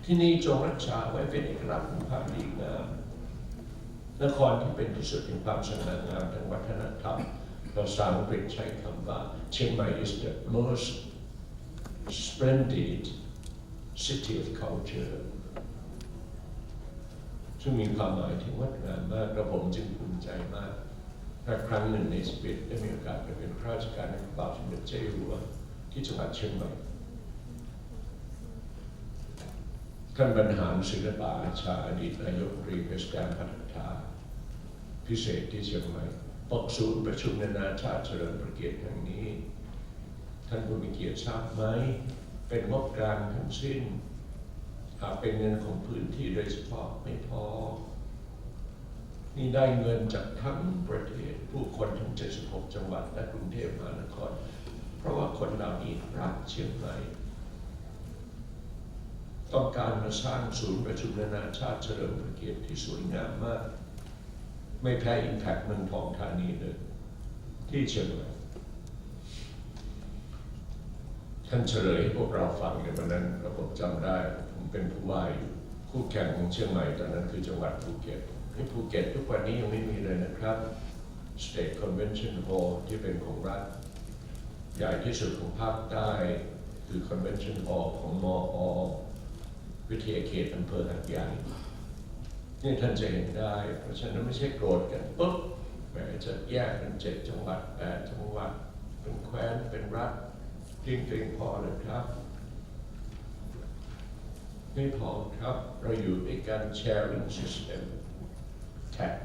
ที่นี่จงรักษาไว้เป็นเอกลักษณ์ของความดีงามนครที่เป็นที่สุดแห่งความสง่างามทางวัฒนธรรมภาษาอังกฤษใช้คำว่าเชียงใหม่ is the most splendid city of culture ซึ่งมีความหมายที่งดงามมากและผมจึงภูมิใจมากถ้าครั้งหนึ่งในชีวิตได้มีโอกาสไปเป็นข้าราชการในพระบาทสมเด็จเจ้าอยู่หัวที่จังหวัดเชียงใหม่ท่านบรรหารศิลปะอาชาอดีตนายกรัฐมนตรีไปแสดงปาฐกถาพิเศษที่เชียงใหม่ปกศูนย์ประชุมนานาชาติเฉลิมพระเกียรติแห่งนี้ท่านผู้มีเกียรติทราบไหมเป็นงบกลางทั้งสิ้นหากเป็นเงินของพื้นที่โดยเฉพาะไม่พอนี่ได้เงินจากทั้งประเทศผู้คนทั้ง76 จังหวัดและกรุงเทพมหานครเพราะว่าคนเหล่านี้รักเชียงใหม่ต้องการมาสร้างศูนย์ประชุมนานาชาติเฉลิมพระเกียรติที่สวยงามมากไม่แพ้อิมแพคเมืองทองธานีเลยที่เชียงใหม่ท่านเฉลยให้พวกเราฟังในวันนั้นผมจำได้ผมเป็นผู้ว่าคู่แข่งของเชียงใหม่ตอนนั้นคือจังหวัดภูเก็ตที่ภูเก็ตทุกวันนี้ยังไม่มีเลยนะครับ State Convention Hall ที่เป็นของรัฐใหญ่ที่สุดของภาคใต้คือ Convention Hall ของมอ.วิทยาเขตอำเภอหาดใหญ่นี่ท่านจะเห็นได้เพราะฉะนั้นไม่ใช่โกรธกันปุ๊บแม้จะแยกเป็น7 จังหวัด8 จังหวัดเป็นแคว้นเป็นรัฐจริงๆพอเลยครับไม่พอครับเราอยู่ในการ sharing system tax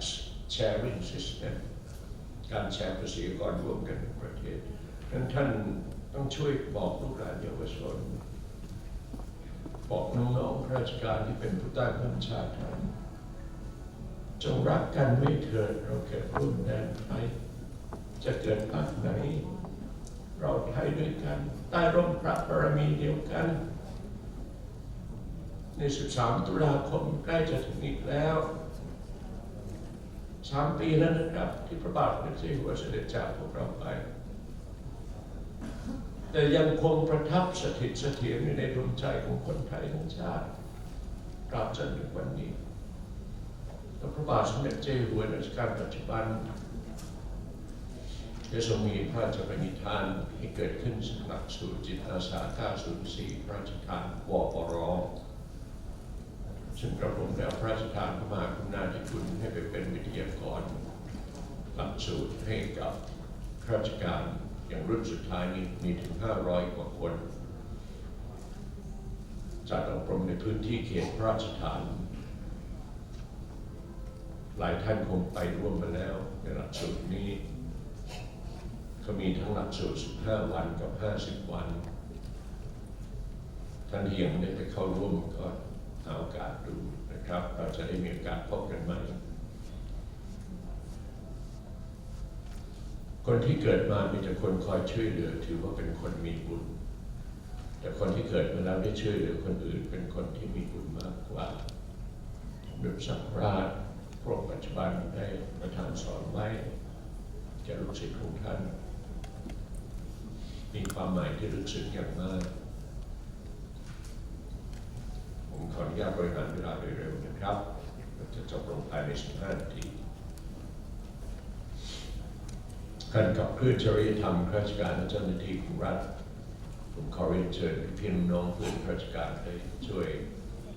sharing system การแชร์ภาษีก่อนร่วมกันในประเทศนั้นท่านต้องช่วยบอกลูกหลานเยาวชนบอกน้องๆข้าราชการที่เป็นผู้ใต้บัญชาการจงรักกันไม่เถิดเราเกิดร่วมแดนไทยจะเกิดพรรคไหนเราไทยด้วยกันใต้ร่มพระบารมีเดียวกันใน13 ตุลาคมใกล้จะถึงอีกแล้ว3 ปีแล้วนะครับที่พระบาทสมเด็จเจ้าอยู่หัวเสด็จจากพวกเราไปแต่ยังคงประทับสถิตเสถียรอยู่ในดวงใจของคนไทยทั้งชาติตราบจนถึงวันนี้และพระบาทสมเด็จเจ้าอยู่หัวในรัชกาลปัจจุบันได้ทรงมีพระราชปณิธานให้เกิดขึ้นซึ่งหลักสูตรจิตอาสา 904 พระราชทานวปร.ซึ่งกระผมได้พระราชทานพระมหากรุณาธิคุณให้ไปเป็นวิทยากรหลักสูตรให้กับข้าราชการอย่างรุ่นสุดท้ายนี้มีถึง500 กว่าคนจัดอบรมในพื้นที่เขตพระราชทานหลายท่านคงไปร่วมมาแล้วในหลักสูตรนี้เขามีทั้งหลักสูตร15 วันกับ50 วันท่านที่ยังไม่ได้ไปเข้าร่วมก็หาโอกาสดูนะครับเราจะได้มีโอกาสพบกันใหม่คนที่เกิดมามีแต่คนคอยช่วยเหลือถือว่าเป็นคนมีบุญแต่คนที่เกิดมาแล้วได้ช่วยเหลือคนอื่นเป็นคนที่มีบุญมากกว่าสมเด็จสังฆราชพระองค์ปัจจุบันได้ประทานสอนไว้แก่ลูกศิษย์ของท่านมีความหมายที่ลึกซึ้งอย่างมากผมขออนุญาตบริหารเวลาโดยเร็วนะครับจะจบลงภายใน15 นาทีการขับเคลื่อนจริยธรรมข้าราชการและเจ้าหน้าที่ของรัฐผมขอเรียนเชิญพี่น้องเพื่อนข้าราชการได้ช่วย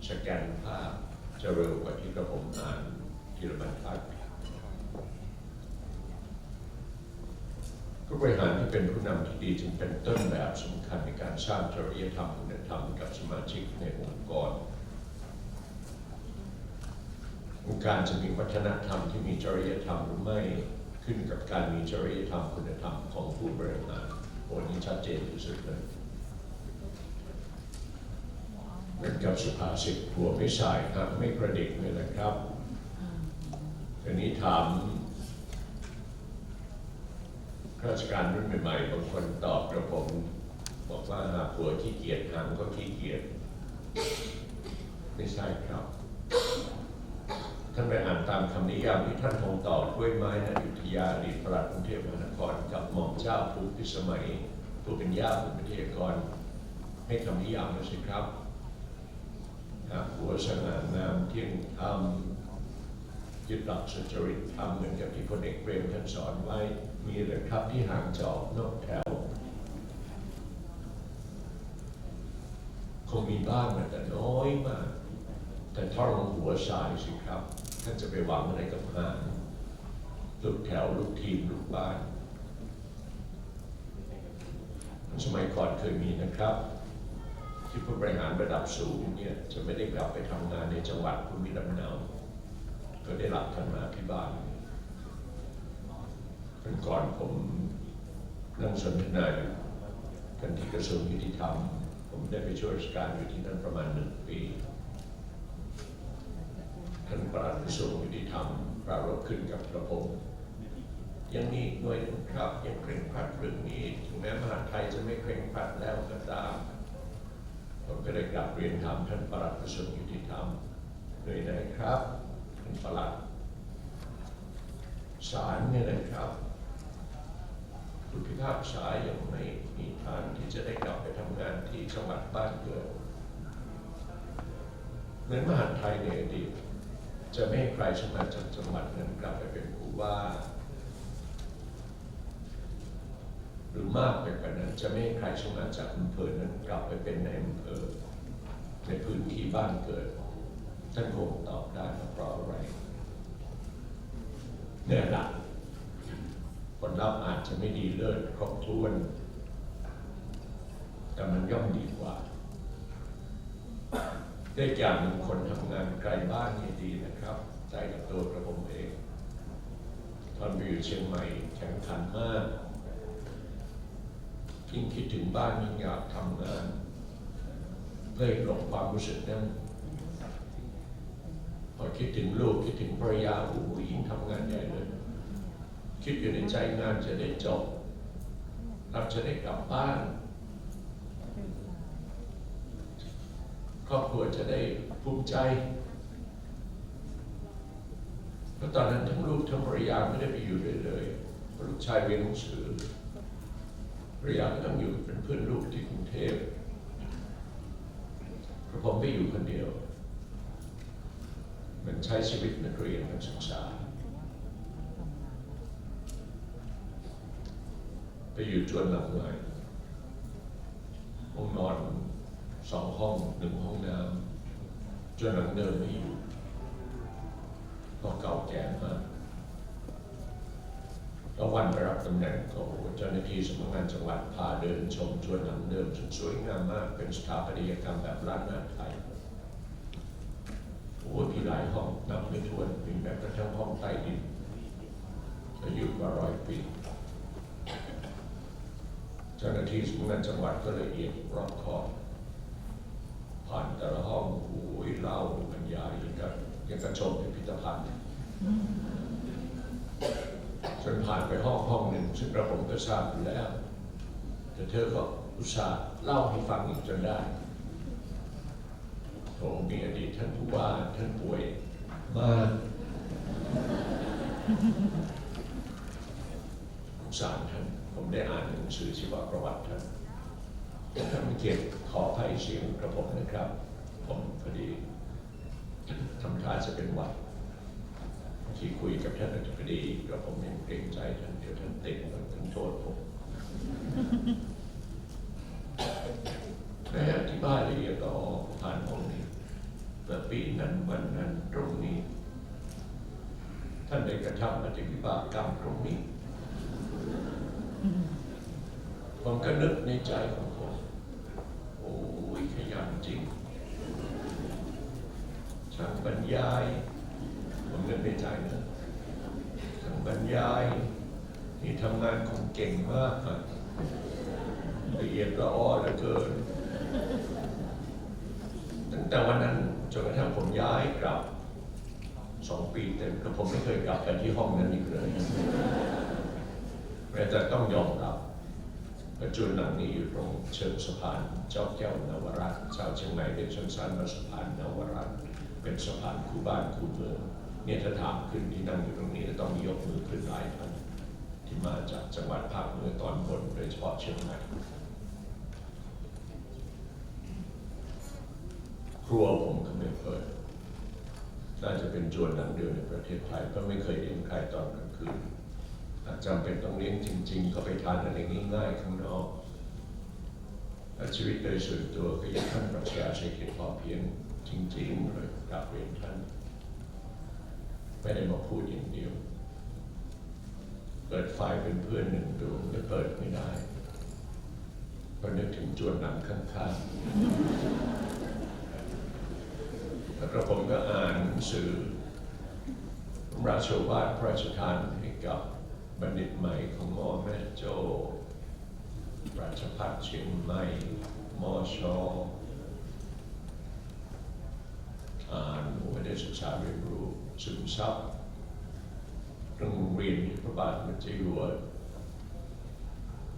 สแกนภาพจ จะเร็วกว่าที่กระผมอ่านทีละบรรทัดผู้บริหารที่เป็นผู้นำที่ดีจึงเป็นต้นแบบสำคัญในการสร้างจริยธรรมคุณธรรมกับสมาชิกในองค์กรองค์การจะมีวัฒนธรรมที่มีจริยธรรมหรือไม่ขึ้นกับการมีจริยธรรมคุณธรรมของผู้บริหารโอ้นี้ชัดเจนที่สุดเลยเหมือนกับสุภาษิตหัวไม่สายครับไม่กระดิกเลยนะครับทีนี้ถามข้าราชการรุ่นใหม่ๆบางคนตอบกระผมบอกว่าหากหัวขี้เกียจหางก็ขี้เกียจไม่ใช่ครับท่านไปอ่านตามคำนิยามที่ท่านคงตอบด้วยไม้อยุธยาอดีตปลัดกรุงเทพมหานครกับหม่อมเจ้าภูพิสมัยผู้เป็นย่าผู้เป็นวิทยากรให้คำนิยามมาสิครับหากหัวสง่างามเที่ยงธรรมยึดหลักสุจริตธรรมเหมือนกับที่พลเอกเปรมท่านสอนไว้มีหรือครับที่ห่างจอกนอกแถวคงมีบ้างแต่น้อยมากแต่ถ้าลงหัวสายสิครับท่านจะไปหวังอะไรกับห่างลูกแถวลูกทีมลูกบ้านสมัยก่อนเคยมีนะครับที่ผู้บริหารระดับสูงเนี่ยจะไม่ได้กลับไปทำงานในจังหวัดภูมิลำเนาก็ได้รับท่านมาที่บ้านเป็นก่อนผมนั่งสนทนาอยู่กันที่กระทรวงยุติธรรมผมได้ไปช่วยราชการอยู่ที่นั่นประมาณ1 ปีท่านปลัดกระทรวงยุติธรรมปรารภขึ้นกับกระผมยังมีหน่วยครับยังเคร่งครัดเรื่องนี้ถึงแม้มหาดไทยจะไม่เคร่งครัดแล้วก็ตามผมก็ได้กลับเรียนถามท่านปลัดกระทรวงยุติธรรมหน่วยไหนครับท่านปลัดศาลเนี่ยนะครับผู้พิพากษายังไม่มีทางที่จะได้กลับไปทำงานที่จังหวัดบ้านเกิดเหมือนมหาดไทยในอดีตจะไม่ให้ใครสมัครจากจังหวัดนั้นกลับไปเป็นผู้ว่าหรือมากไปกว่านั้นจะไม่ให้ใครสมัครจากอำเภอนั้นกลับไปเป็นในอำเภอในพื้นที่บ้านเกิดท่านคงตอบได้เพราะอะไรเนี่ยหลักผลลัพธ์อาจจะไม่ดีเลิศครบถ้วนแต่มันย่อมดีกว่าได้อย่างหนึ่งคนทำงานไกลบ้านนี่ดีนะครับใจกับตัวกระผมเองตอนไปอยู่เชียงใหม่แข่งขันมากยิ่งคิดถึงบ้านยิ่งอยากทำงานเพื่อหลบความรู้สึกนั้นพอคิดถึงลูกคิดถึงภรรยายิ่งทำงานใหญ่เลยคิดอยู่ในใจงานจะได้จบเราจะได้กลับบ้านครอบครัวจะได้ภูมิใจเพราะตอนนั้นทั้งลูกทั้งภรรยาไม่ได้ไปอยู่เลยลูกชายเรียนหนังสือภรรยาก็ต้องอยู่เป็นเพื่อนลูกที่กรุงเทพผมไปอยู่คนเดียวเหมือนใช้ชีวิตนักเรียนนักศึกษาไปอยู่จวนหลังใหม่ห้องนอน2 ห้อง1 ห้องน้ำจวนหลังเดิมไม่อยู่เพราะเก่าแก่มากแล้ววันไปรับตำแหน่งก็เจ้าหน้าที่สำนักงานจังหวัดพาเดินชมจวนหลังเดิมสวยงามมากเป็นสถาปัตยกรรมแบบล้านนาไทยมีหลายห้องนับไม่ถ้วนมีแม้กระทั่งห้องใต้ดินอายุกว่า100 ปีเจ้าหน้าที่สำนักงานจังหวัดก็ละเอียดรอบคอบผ่านแต่ละห้องเล่าบรรยายยังกระชมพิพิธภัณฑ์จนผ่านไปห้องหนึ่งซึ่งกระผมก็ทราบอยู่แล้วแต่เธอก็อุตส่าห์เล่าให้ฟังอีกจนได้โถมีอดีตท่านผู้ว่าท่านป่วยมากสงสารท่านผมได้อ่านหนังสือชีวประวัติท่านไม่เขียนขออภัยเสียงกระผมนะครับผมพอดีทำท่าจะเป็นหวัดที่คุยกับท่านอธิบดีกระผมยังเกรงใจท่านเดี๋ยวท่านติดท่านโทษผมได้อธิบายละเอียดต่อผ่านห้องนี้ เมื่อปีนั้นวันนั้นตรงนี้ท่านได้กระทำปฏิวิบากกรรมตรงนี้ผมก็นึกในใจของผมโอ้ยขยันจริงช่างบรรยายผมนึกในใจนะช่างบรรยายนี่ทำงานคงเก่งมากละเอียดละอ้อเหลือเกินตั้งแต่วันนั้นจนกระทั่งผมย้ายกลับ2 ปีเต็มแล้วผมไม่เคยกลับไปที่ห้องนั้นอีกเลยแต่ต้องยอมรับปัจจุบันนี้อยู่ตรงเชิงสะพานเจ้าแก้วนวรัตน์ชาวเชียงใหม่เรียกสั้นๆว่าสะพานนวรัตน์เป็นสะพานคู่บ้านคู่เมืองเนี่ยถ้าถามขึ้นที่นั่งอยู่ตรงนี้จะต้องยกมือขึ้นหลายท่านที่มาจากจังหวัดภาคเหนือตอนบนโดยเฉพาะเชียงใหม่ครัวผมก็ไม่เปิดน่าจะเป็นจวนหลังเดียวในประเทศไทยก็ไม่เคยเลี้ยงใครตอนกลางคืนถ้าจำเป็นต้องเลี้ยงจริงๆก็ไปทานอะไรง่ายๆข้างนอกชีวิตโดยส่วนตัวก็ยังท่านปรัชญาเศรษฐกิจพอเพียงจริงๆเลยกราบเรียนท่านไม่ได้มาพูดอย่างเดียวเปิดไฟเป็นเพื่อนหนึ่งดวงไม่เปิดไม่ได้ก็นึกถึงจวนหลังข้างๆแล้วผมก็อ่านหนังสือราชโอวาทพระราชทานให้กับบัณฑิตใหม่ของม.แม่โจ้ราชภัฏเชียงใหม่ม.ช.อ่านว่าได้ศึกษาเรียนรู้ซึมซับโรงเรียนที่พระบาทสมเด็จเจ้าอยู่หัว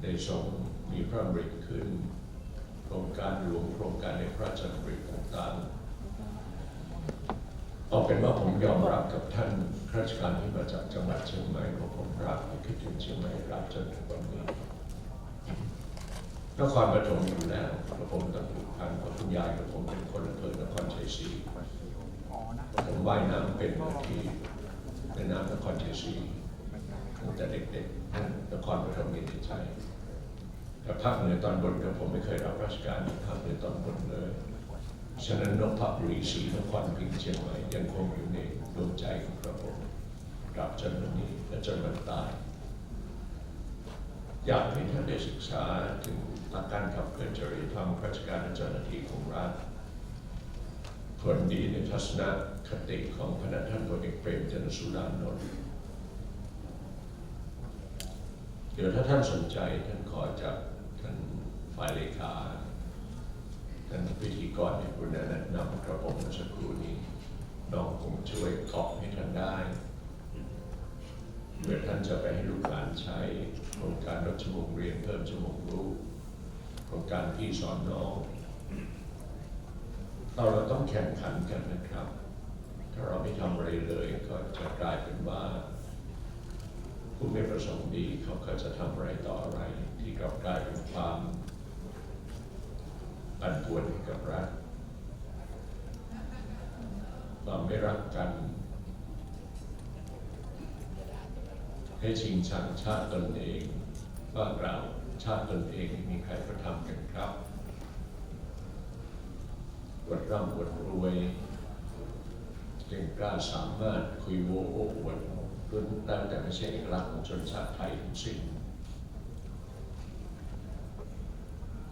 ได้ทรงมีพระดำริขึ้นโครงการหลวงโครงการในพระราชดำริต่างๆเอาเป็นว่าผมยอมรับกับท่านข้าราชการที่มาจากจังหวัดเชียงใหม่เพราะผมรักคิดถึงเชียงใหม่รักจนถึงวันนี้นครปฐมอยู่แล้วแล้วผมต้องผูกพันเพราะคุณยายกับผมเป็นคนอำเภอนครชัยศรีผมว่ายน้ำเป็นที่ในน้ำนครชัยศรีตั้งแต่เด็กๆนครปฐมมีในใจแต่ภาคเหนือตอนบนกับผมไม่เคยรับราชการภาคเหนือตอนบนเลยฉะนั้นนพบุรีศรีนครพิงค์เชียงใหม่ยังคงอยู่ในดวงใจของกระผมตราบจนวันนี้และจนวันตายอยากให้ท่านได้ศึกษาถึงหลักการขับเคลื่อนจริยธรรมข้าราชการและเจ้าหน้าที่ของรัฐผลดีในทัศนคติของคณะท่านพลเอกเปรมจันทร์สุรานนท์เดี๋ยวถ้าท่านสนใจท่านขอจากท่านฝ่ายเลขาท่านพิธีกรที่คุณแนะนำกระผมเมื่อสักครู่นี้น้องคงช่วยตอบให้ท่านได้เมื่อท่านจะไปให้ลูกหลานใช้โครงการลดชั่วโมงเรียนเพิ่มชั่วโมงรู้โครงการพี่สอนน้องเราต้องแข่งขันกันนะครับถ้าเราไม่ทำอะไรเลยก็จะกลายเป็นว่าผู้ไม่ประสงค์ดีเขาก็จะทำอะไรต่ออะไรที่กลับกลายเป็นความปั่นป่วนให้กับรัฐความไม่รักกันให้ชิงชังชาติตนเองว่ากล่าวชาติตนเองมีใครก็ทำกันครับอวดร่ำอวดรวยเก่งกล้าสามารถคุยโว้โอ้อวดล้วนแล้วแต่ไม่ใช่เอกลักษณ์ของชนชาติไทยทั้งสิ้น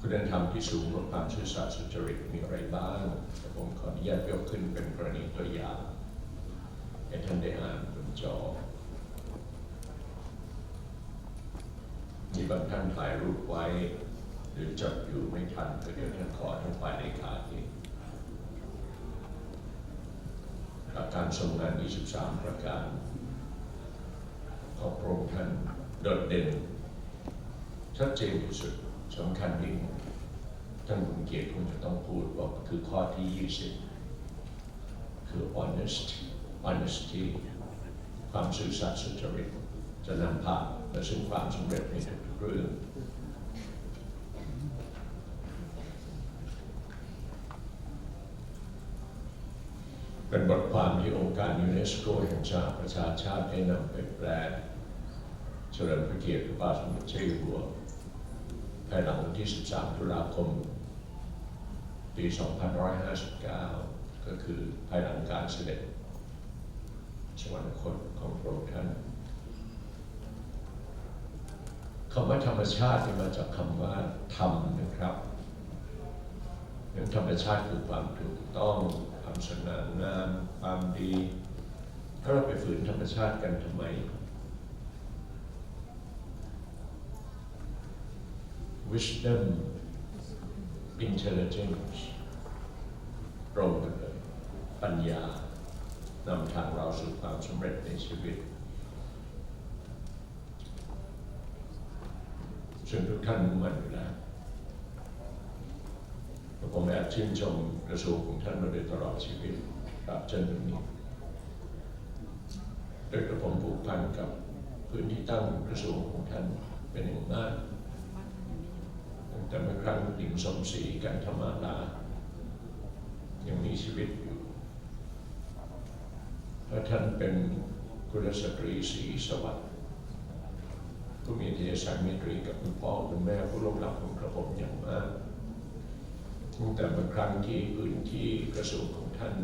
คุณธรรมที่สูงกว่าความซื่อสัตย์สุจริตมีอะไรบ้างผมขออนุญาตยกขึ้นเป็นกรณีตัวอย่างให้ท่านได้อ่านบนจอมีบางท่านถ่ายรูปไว้หรือจดอยู่ไม่ทันก็เดี๋ยวท่านขอท่านฝ่ายเลขาเองหลักการทรงงาน23ประการของพระองค์ท่านโดดเด่นชัดเจนที่สุดสำคัญยิ่งท่านคุณเกียรติคงจะต้องพูดว่าคือข้อที่20คือ honesty ความซื่อสัตย์สุจริตจะนำพาไปสู่ความสำเร็จในทุกเรื่องเป็นบทความที่องค์การยูเนสโกแห่งสหประชาชาติได้นำไปแปลเฉลิมพระเกียรติพระบาทสมเด็จเจ้าอยู่หัวภายหลังวันที่13 ตุลาคม ปี 2559 ก็คือภายหลังการเสด็จสวรรคตของพระองค์ท่านคำว่าธรรมชาติมาจากคำว่าธรรมนะครับอย่างธรรมชาติคือความถูกต้องความสง่างามความดีถ้าเราไปฝืนธรรมชาติกันทำไม Wisdom Intelligence ตรงกันเลยปัญญานำทางเราสู่ความสำเร็จในชีวิตซึ่งทุกท่านมุ่งมั่นอยู่แล้วผมแอบชื่นชมกระทรวงของท่านมาโดยตลอดชีวิตตราบจนถึงนี้โดยกระผมผูกพันกับพื้นที่ตั้งกระทรวงของท่านเป็นอย่างมากตั้งแต่เมื่อครั้งหญิงสมศรีกันธรรมาลายังมีชีวิตอยู่เพราะท่านเป็นกุลสตรีศรีสวัสดิ์ผู้มีเทศกาลเมตรีกับคุณพ่อคุณแม่ผู้ร่วมรับของกระผมอย่างมากตั้งแต่เมื่อครั้งที่พื้นที่กระทรวงของท่าน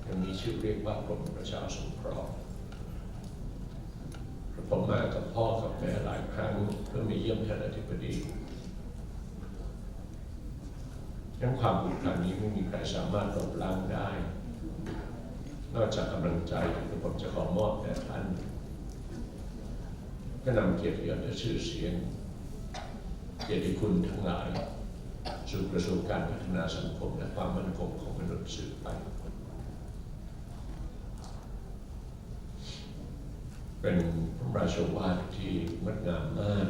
ยังมีชื่อเรียกว่ากรมประชาสงเคราะห์ผมมากับพ่อกับแม่หลายครั้งเพื่อมาเยี่ยมท่านอธิบดีทั้งความผูกพันนี้ไม่มีใครสามารถลบล้างได้นอกจากกำลังใจที่ผมจะขอมอบแด่ท่านก็นำเกียรติยศและชื่อเสียงเกียรติคุณทั้งหลายสู่กระทรวงการพัฒนาสังคมและความมั่นคงของมนุษย์สืบไปเป็นพระราชวาทที่งดงามมาก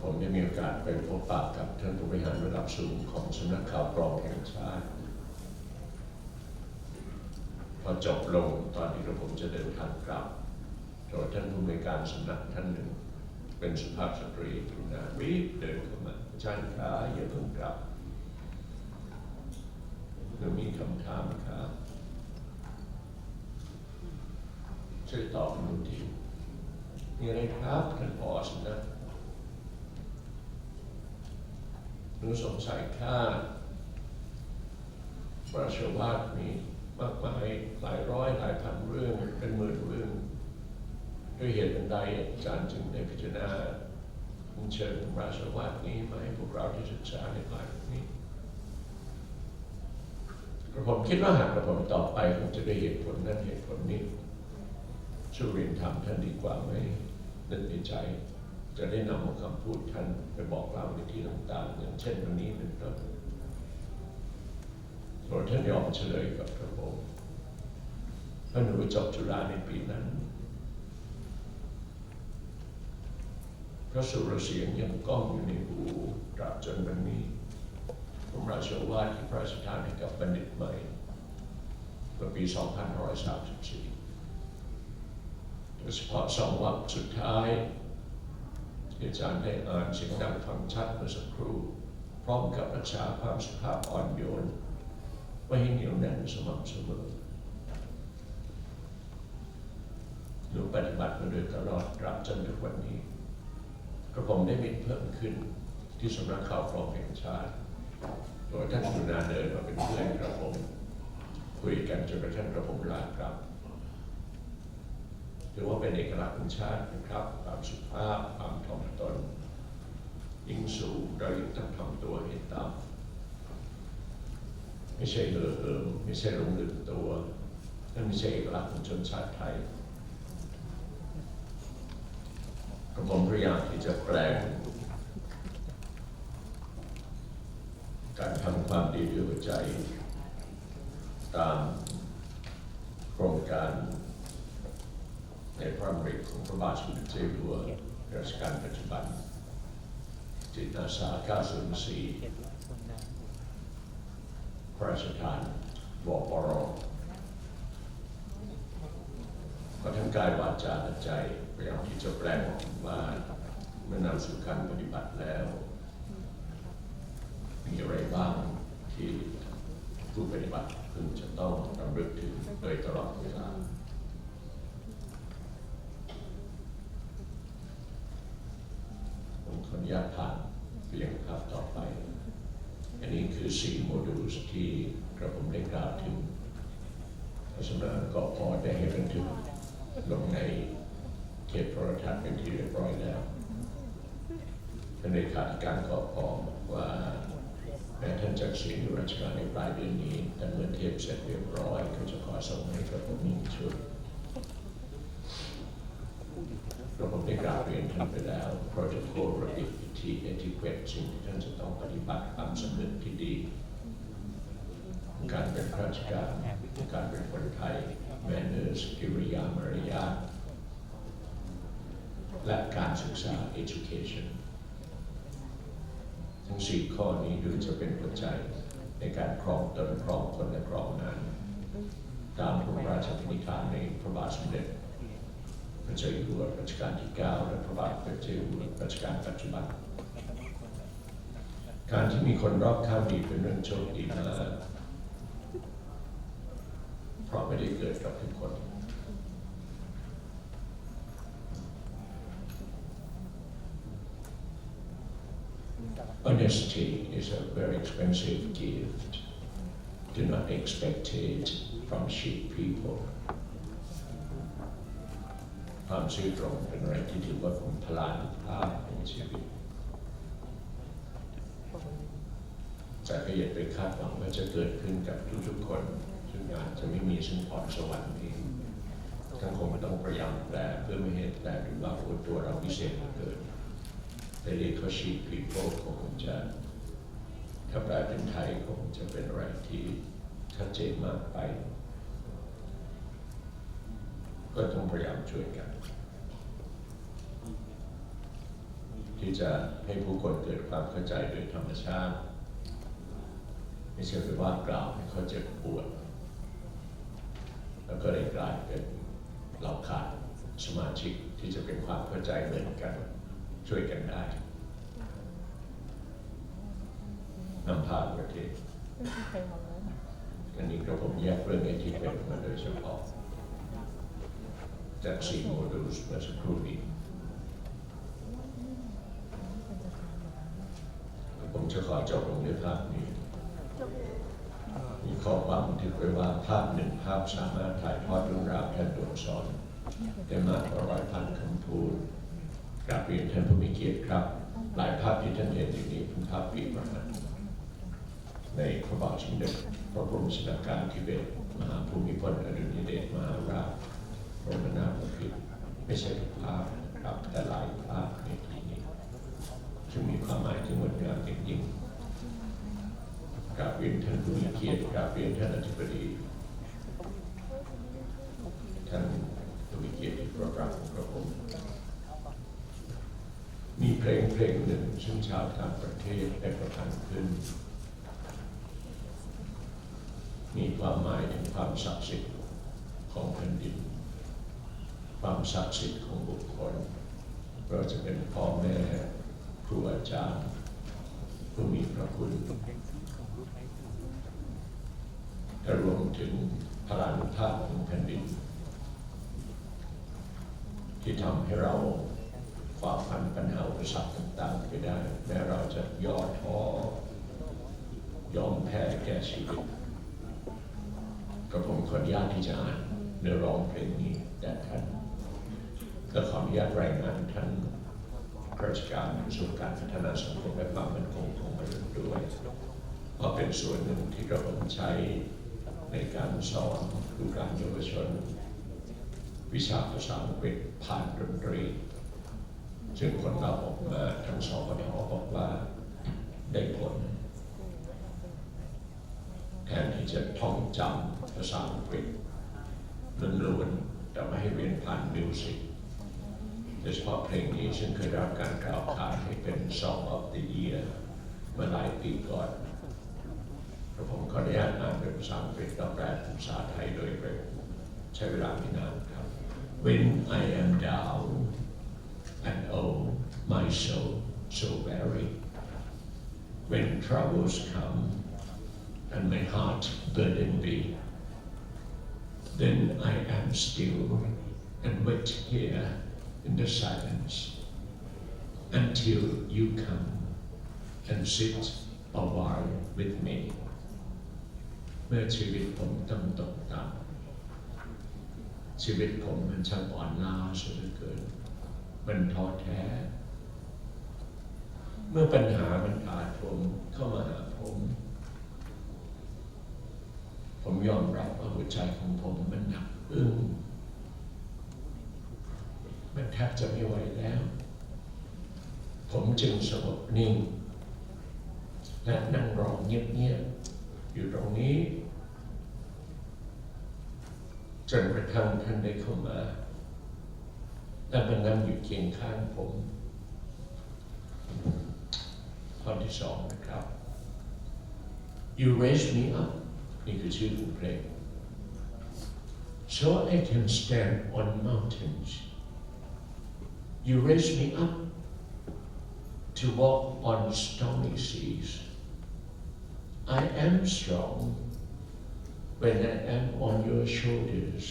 ผมได้มีโอกาสไปพบปะกับท่านผู้บริหารระดับสูงของสำนักข่าวกรองแห่งชาติพอจบลงตอนที่ผมจะเดินทางกลับโดยท่านผู้บริการสำนักท่านหนึ่งเป็นสุภาพสตรีทุนารีบเดินเข้ามาอาจารย์ขาอย่าเพิ่งกลับเรามีคำถามครับช่วยตอบหน่อยทีมีอะไรครับท่านผอ.สำนักหนูสงสัยค่าพระราชวาทมีมากมายหลายร้อยหลายพันเรื่องเป็นหมื่นเรื่องด้วยเหตุใดอาจารย์จึงได้พิจารณาเชิญพระราชวาทนี้มาให้พวกเราที่ศึกษาในภายนี้ผมคิดว่าหากผมตอบไปคงจะได้เหตุผลนั้นเหตุผลนี้ช่วยเรียนถามท่านดีกว่าไหมนึกในใจจะได้นำคำพูดท่านไปบอกเล่าในที่ต่างๆอย่างเช่นวันนี้เป็นต้นโดยท่านยอมเฉลยกับกระผมท่านหนูจบจุฬาในปีนั้นพระสุรเสียงยังก้องอยู่ในหูตราบจนวันนี้พระราชวาทที่พระราชทานให้กับบัณฑิตใหม่เมื่อปี 2534 โดยเฉพาะ2 วรรคสุดท้ายอาจารย์ได้อ่านเสียงดังฟังชัดเมื่อสักครู่พร้อมกับรักษาความสุภาพอ่อนโยนไว้ให้เหนียวแน่นสม่ำเสมอหนูปฏิบัติมาโดยตลอดตราบจนถึงวันนี้กระผมได้มีเพิ่มขึ้นที่สำนักข่าวกรองแห่งชาติโดยท่านกุณาเดินมาเป็นเพื่อนกระผมคุยกันจนกระทั่งกระผมลากลับถือว่าเป็นเอกลักษณ์ของชาตินะครับความสุภาพความถ่อมตนยิ่งสูงเรายิ่งต้องทำตัวให้ต่ำไม่ใช่เห่อเหิมไม่ใช่หลงลืมตัวนั่นไม่ใช่เอกลักษณ์ของชนชาติไทยผมพยายามที่จะแปลงการทำความดีด้วยหัวใจตามโครงการในพระดำริของพระบาทสมเด็จเจ้าอยู่หัวรัชกาลปัจจุบันจิตอาสา 904 พระราชทานวปร.ก็ทั้งกายวาจาและใจพยายามที่จะแปลงออกมาเมื่อนำสู่การปฏิบัติแล้วมีอะไรบ้างที่ผู้ปฏิบัติพึงจะต้องรำลึกถึงโดยตลอดเวลาผมขออนุญาตผ่านเพียงภาพต่อไปอันนี้คือ คือ4โมดูลที่กระผมได้กล่าวถึงสำนักงานกพ.ได้ให้บันทึกลงในเทปโทรทัศน์เป็นที่เรียบร้อยแล้วท่านเลขาธิการกพ.บอกว่าแม้ท่านจักรีอยู่ราชการในปลายเดือนนี้แต่เมื่อเทปเสร็จเรียบร้อยก็จะขอส่งให้กระผม1 ชุดกระผมได้กราบเรียนท่านไปแล้วโปรโตโคลระเบียบวิธีเอติเคทสิ่งที่ท่านจะต้องปฏิบัติตามสำนึกที่ดีการเป็นข้าราชการการเป็นคนไทยแมนเนอร์กิริยามารยาทและการศึกษา education ทั้ง4 ข้อนี้ดูจะเป็นปัจจัยในการครองตนครองคนและครองงานตามพระราชปณิธานในพระบาทสมเด็จพระเจ้าอยู่หัวรัชกาลที่ 9 และพระบาทพระเจ้าอยู่หัวรัชกาลปัจจุบันการที่มีคนรอบข้างดีเป็นเรื่องโชคดีมากเพราะไม่ได้เกิดกับทุกคนHonesty is a very expensive gift. Do not expect it from cheap people. ความซื่อตรงเป็นอะไรที่ถือว่าเป็นพลานุภาพในชีวิตแต่ก็อย่าไปคาดหวังว่าจะเกิดขึ้นกับทุกๆคนซึ่งอาจจะไม่มีซึ่งพรสวรรค์นี้ทั้งคงต้องพยายามแปลเพื่อไม่ให้แปลหรือว่าตัวเราพิเศษเกินแต่เรียกเขาชีพ people คงจะถ้าแปลเป็นไทยคงจะเป็นอะไรที่ชัดเจนมากไปก็ต้องพยายามช่วยกันที่จะให้ผู้คนเกิดความเข้าใจโดยธรรมชาติไม่ใช่ไปว่ากล่าวให้เขาเจ็บปวดแล้วก็ได้กลายเป็นเราขาดสมาชิกที่จะเป็นความเข้าใจเหมือนกันช่วยกันได้นำพาประเทศอันนี้ก็ผมแยกเรื่องที่เป็นมาโดยเฉพาะจาก4 โมดูลเมื่อสักครู่นี้ผมจะขอจบลงด้วยภาพนี้มีข้อความบันทึกไว้ว่าภาพ1 ภาพสามารถถ่ายทอดเรื่องราวแทนตัวอักษรได้มากกว่า100,000 คำพูดกราบเรียนท่านผู้มีเกียรติครับหลายภาพที่ท่านเห็นอยู่นี้เป็นภาพปีประหัตถ์ในพระบาทสมเด็จพระบรมชนกาธิเบศรมหาภูมิพลอดุลยเดชมหาราชบรมนาถบพิตรไม่ใช่ทุกภาพครับแต่หลายภาพในที่นี้ซึ่งมีความหมายที่งดงามจริงๆกราบเรียนท่านผู้มีเกียรติกราบเรียนท่านอธิบดีท่านผู้มีเกียรติที่รักของกระผมมีเพลงหนึ่งซึ่งชาวต่างประเทศได้ประพันธ์ขึ้นมีความหมายถึงความศักดิ์สิทธิ์ของแผ่นดินความศักดิ์สิทธิ์ของบุคคลเราจะเป็นพ่อแม่ครูอาจารย์ผู้มีพระคุณและรวมถึงพลานุภาพของแผ่นดินที่ทำให้เราฝ่าฟันปัญหาอุปสรรคต่างๆไปได้แม้เราจะย่อท้อยอมแพ้แก่ชีวิตก็ผมขออนุญาตที่จะอ่านเนื้อร้องเพลงนี้แด่ท่านและขออนุญาตรายงานท่านข้าราชการกระทรวงการพัฒนาสังคมและความมั่นคงของมนุษย์ด้วยเพราะเป็นส่วนหนึ่งที่กระผมใช้ในการสอนดูการเยาวชนวิชาภาษาอังกฤษผ่านดนตรีซึ่งผลลัพธ์ออกมาทั้งสองคนบอกว่าได้ผลแทนที่จะท่องจำภาษาอังกฤษล้วนๆแต่ไม่ให้เรียนผ่านมิวสิกโดยเฉพาะเพลงนี้ซึ่งเคยได้รับการกล่าวขานให้เป็น Song of the Year เมื่อหลายปีก่อนผมขออนุญาตอ่านเป็นภาษาอังกฤษแล้วแปลเป็นภาษาไทยโดยเร็วใช้เวลาไม่นานครับ When I am down and oh my soul so weary when troubles come and my heart burden be then I am still and wait here in the silence until you come and sit a while with me เมื่อชีวิตผมต้องตกต่ำชีวิตผมมันช่างอ่อนล้าเสียเหลือเกินมันท้อแท้เมื่อปัญหามันถาโถมเข้ามาหาผมยอมรับว่าหัวใจของผมมันหนักอึ้งมันแทบจะไม่ไหวแล้วผมจึงสงบนิ่งและนั่งรอเงียบๆอยู่ตรงนี้จนกระทั่งท่านได้เข้ามาและมานั่งอยู่เคียงข้างผมข้อที่สองนะครับ You raise me up นี่คือชื่อของเพลง so I can stand on mountains You raise me up to walk on stormy seas I am strong when I am on your shoulders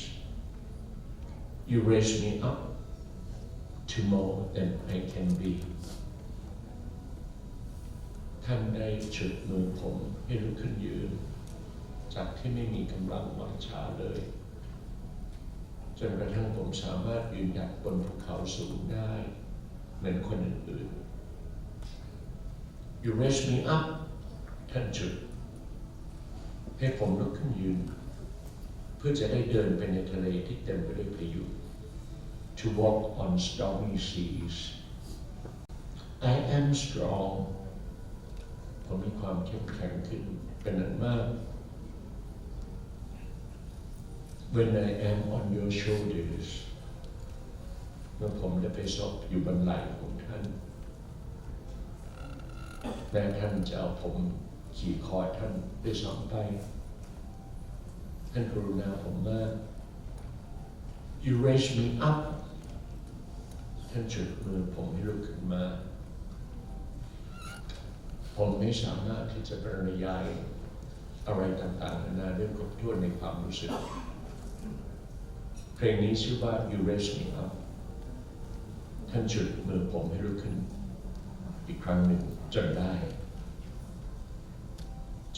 You raise me up to more than I can be ท่านได้ฉุดมือผมให้ลุกขึ้นยืนจากที่ไม่มีกำลังวังชาเลยจนกระทั่งผมสามารถยืนหยัดบนภูเขาสูงได้เหมือนคนอื่นๆ You raise me up ท่านฉุดให้ผมลุกขึ้นยืนเพื่อจะได้เดินไปในทะเลที่เต็มไปด้วยพายุ To walk on stormy seas I am strong ผมมีความเข้มแข็งขึ้นเป็นอันมาก When I am on your shoulders เมื่อผมได้ไปซบอยู่บนไหล่ของท่านแม้ท่านจะเอาผมขี่คอท่านด้วยซ้ำไปท่านกรุณาผมมาก You raise me up ท่านฉุดมือผมให้ลุกขึ้นมาผมไม่สามารถที่จะบรรยายอะไรต่างๆนานาด้วยครบถ้วนในความรู้สึกเพลงนี้ชื่อว่า You Raise Me Up ท่านฉุดมือผมให้ลุกขึ้นอีกครั้งหนึ่งจนได้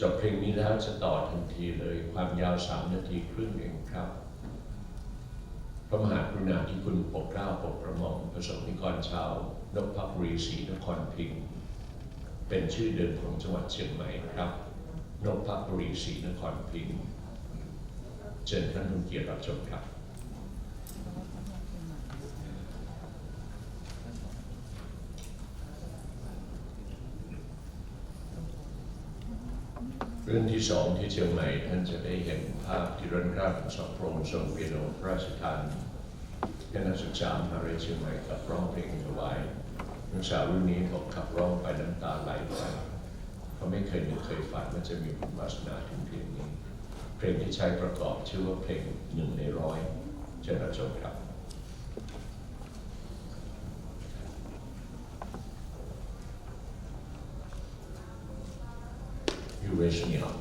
จบเพลงนี้แล้วจะต่อทันทีเลยความยาว3 นาทีครึ่งเองครับพระมหากรุณาธิคุณปกเกล้าปกกระหม่อมประสบนิกรชาวนพบุรีศรีนครพิงค์เป็นชื่อเดิมของจังหวัดเชียงใหม่ครับนพบุรีศรีนครพิงค์เชิญท่านผู้เกียรติรับชมครับเรื่องที่สองที่เชียงใหม่ท่านจะได้เห็นภาพที่ร้นร่าของสองพระองค์ทรงเปียโนพระราชทานให้นักศึกษามหาวิทยาลัยเชียงใหม่กับร้องเพลงถวายนักศึกษารุ่นนี้ผมขับร้องไปน้ำตาไหลไปเขาไม่เคยนึกเคยฝันว่าจะมีบุญวาสนาถึงเพลงนี้เพลงที่ใช้ประกอบชื่อว่าเพลง1 ใน 100เชิญรับชมครับ You raise me up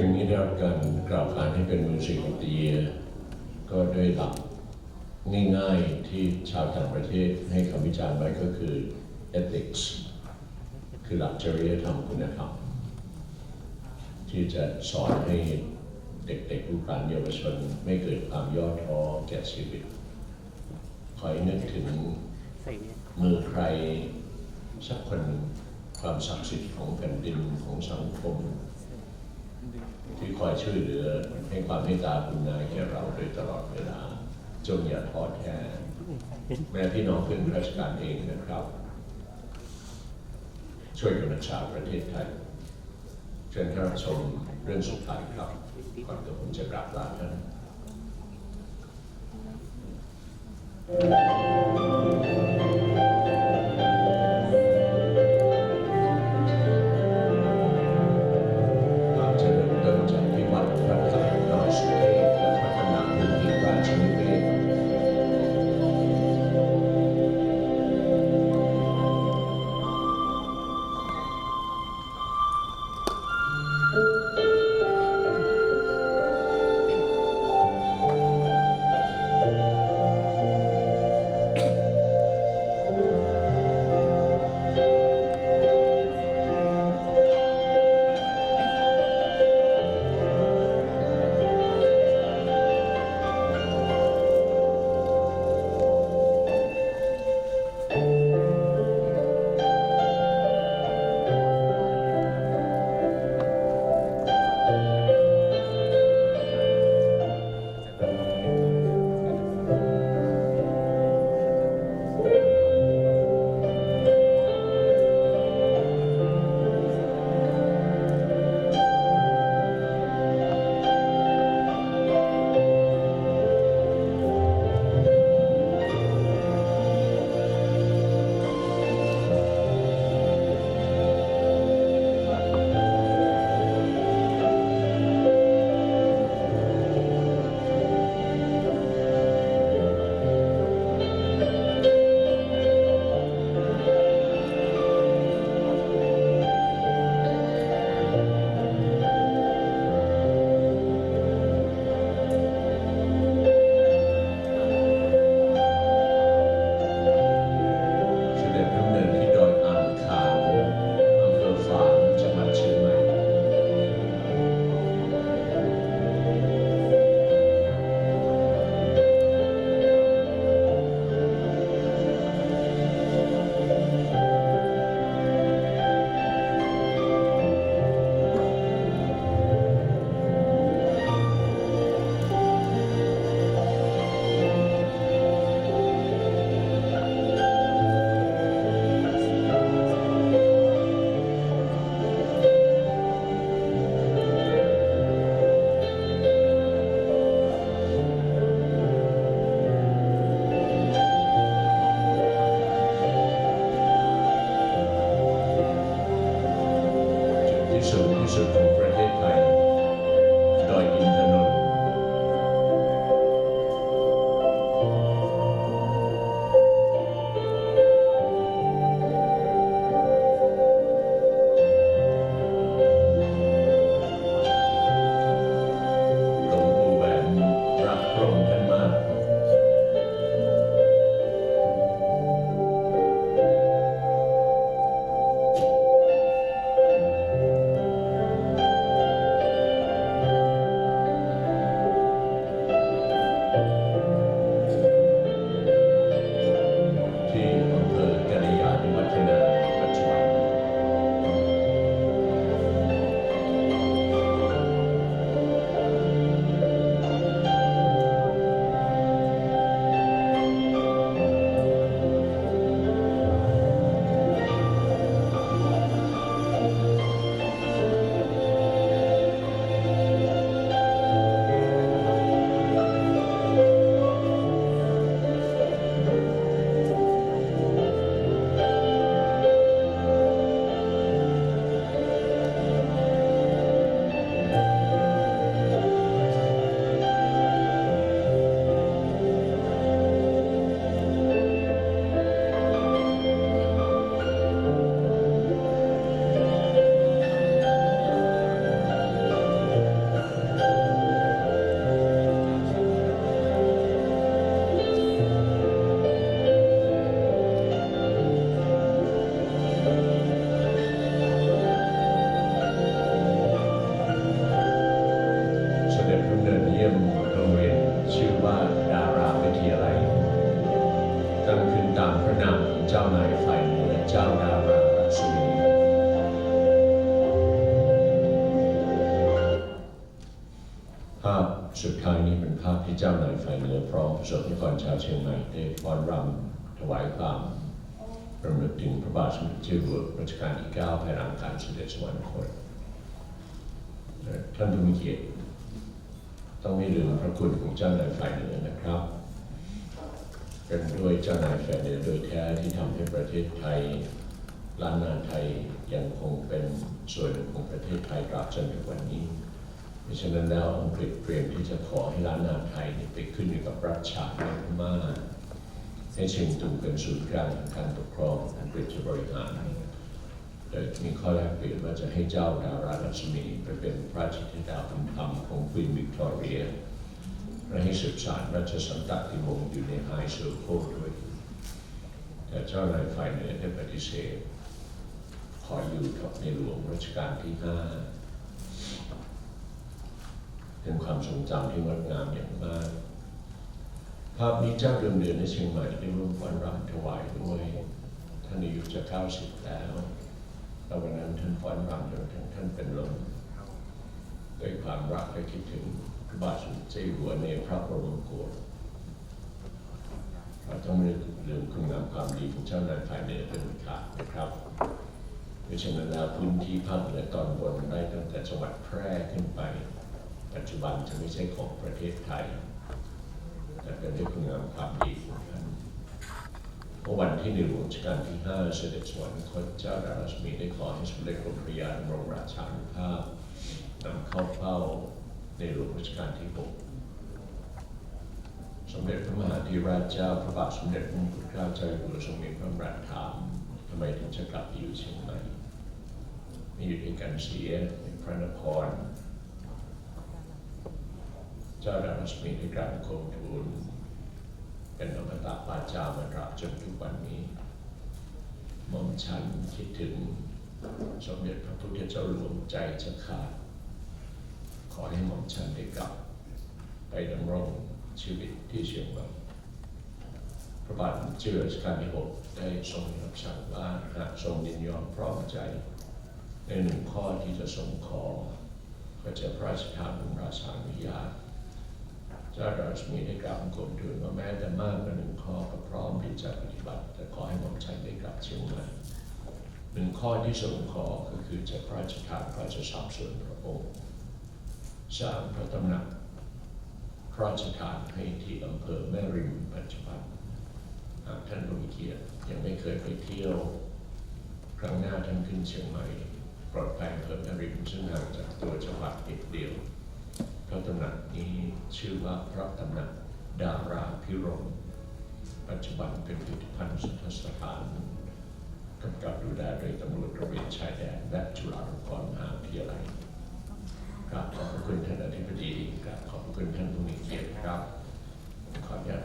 งนี้ได้รับการกล่าวขานให้เป็น Music of the Year ก็ด้วยหลักง่ายๆที่ชาวต่างประเทศให้คำวิจารณ์ไว้ก็คือ ethics คือหลักจริยธรรมคุณธรรมที่จะสอนให้เด็กๆลูกหลานเยาวชนไม่เกิดความย่อท้อแก่ชีวิตคอยนึกถึงมือใครสักคนหนึ่งความศักดิ์สิทธิ์ของแผ่นดินของสังคมที่คอยช่วยเหลือให้ความเมตตากรุณาแก่เราโดยตลอดเวลาจงอย่าท้อแท้แม้พี่น้องเพื่อนราชการเองนะครับช่วยกันรักษาประเทศไทยเชิญรับชมเรื่องสุดท้ายครับก่อนที่ผมจะกราบลาท่านจะเริ่มต้นจากที่วัดพระธาตุดอยสุเทพและพัฒนาพื้นที่ราชนิเวศน์ เจ้านายฝ่ายเหนือเจ้าดารารัศมีภาพสุดท้ายนี้เป็นภาพที่เจ้านายฝ่ายเหนือพร้อมประสบนิกรชาวเชียงใหม่ได้ฟ้อนรำถวายความรำลึกถึงพระบาทสมเด็จเจ้าอยู่หัวรัชกาลที่ 9 ภายหลังการเสด็จสวรรคตท่านผู้มีเกียรติต้องไม่ลืมพระคุณของเจ้านายฝ่ายเหนือนะครับเป็นด้วยเจ้านายฝ่ายเหนือโดยแท้ที่ทำให้ประเทศไทยล้านนาไทยยังคงเป็นส่วนหนึ่งของประเทศไทยตราบจนถึงวันนี้เพราะฉะนั้นแล้วอังกฤษเตรียมที่จะขอให้ล้านนาไทยไปขึ้นอยู่กับรัฐชาติพม่าให้เชียงตุงเป็นศูนย์กลางทางการปกครองอังกฤษจะบริหารโดยมีข้อแลกเปลี่ยนว่าจะให้เจ้าดารารัศมีไปเป็นพระราชธิดาบุญธรรมของควีนวิกตอเรียและให้สืบสานราชสันตติวงศ์อยู่ในไฮเซอร์เคิลด้วยแต่เจ้านายฝ่ายเหนือได้ปฏิเสธขออยู่กับในหลวงรัชกาลที่ 5เป็นความทรงจำที่งดงามอย่างมากภาพนี้เจ้าเดิมเดือนในเชียงใหม่ได้ร่วมฟ้อนรำถวายด้วยท่านอายุจะ 90 แล้วแต่วันนั้นท่านฟ้อนรำจนถึงท่านเป็นลมด้วยความรักและคิดถึงพระบาทสมเด็จเจ้าอยู่หัวในพระบรมโกศเราต้องไม่ลืมคุณงามความดีของเจ้านายฝ่ายเหนือเป็นขาดนะครับเพราะฉะนั้นแล้วพื้นที่ภาคเหนือตอนบนได้ตั้งแต่จังหวัดแพร่ขึ้นไปปัจจุบันจะไม่ใช่ของประเทศไทยแต่เป็นด้วยคุณงามความดีของท่านเมื่อวันที่ในหลวงรัชกาลที่ 5 เสด็จสวรรคตเจ้าดารารัศมีได้ขอให้สมเด็จกรมพระยาดำรงราชานุภาพนำเข้าเฝ้าในหลวงรัชกาลที่ 6สมเด็จพระมหาธีราชเจ้าพระบาทสมเด็จพระมงกุฎเกล้าเจ้าอยู่หัวทรงมีพระราชถามทำไมถึงจะกลับไปอยู่เชียงใหม่ไม่อยู่ด้วยกันเสียในพระนครเจ้าดารารัศมีได้กราบบังคมทูลเป็นอมตะปาจามาตราบจนทุกวันนี้หม่อมฉันคิดถึงสมเด็จพระพุทธเจ้าหลวงใจจะขาดขอให้หม่อมฉันได้กลับไปดำรงชีวิตที่เชียงใหม่พระบาทสมเด็จเจ้ารัชกาลที่ 6ได้ทรงรับสั่งว่าหากทรงยินยอมพร้อมใจในหนึ่งข้อที่จะทรงขอก็จะพระราชทานบรมราชานุญาตเจ้าดารารัศมีได้กราบบังคมทูลว่าแม้แต่มากกว่าหนึ่งข้อก็พร้อมที่จะปฏิบัติแต่ขอให้หม่อมฉันได้กลับเชียงใหม่หนึ่งข้อที่ทรงขอก็คือจะพระราชทานพระราชทรัพย์ส่วนพระองค์สร้างพระตำหนักพระราชทานให้ที่อำเภอแม่ริมปัจจุบันหากท่านผู้มีเกียรติยังไม่เคยไปเที่ยวครั้งหน้าท่านขึ้นเชียงใหม่ปลอดภัยอำเภอแม่ริมซึ่งห่างจากตัวจังหวัดนิดเดียวพระตำหนักนี้ชื่อว่าพระตำหนักดาราพิรมปัจจุบันเป็นพิพิธภัณฑ์สถานกำกับดูแลโดยตำรวจตระเวนชายแดนและจุฬาลงกรณ์มหาวิทยาลัยกราบขอบพระคุณท่านอธิบดีกราบขอบพระคุณท่านผู้มีเกียรติครับขออนุญาต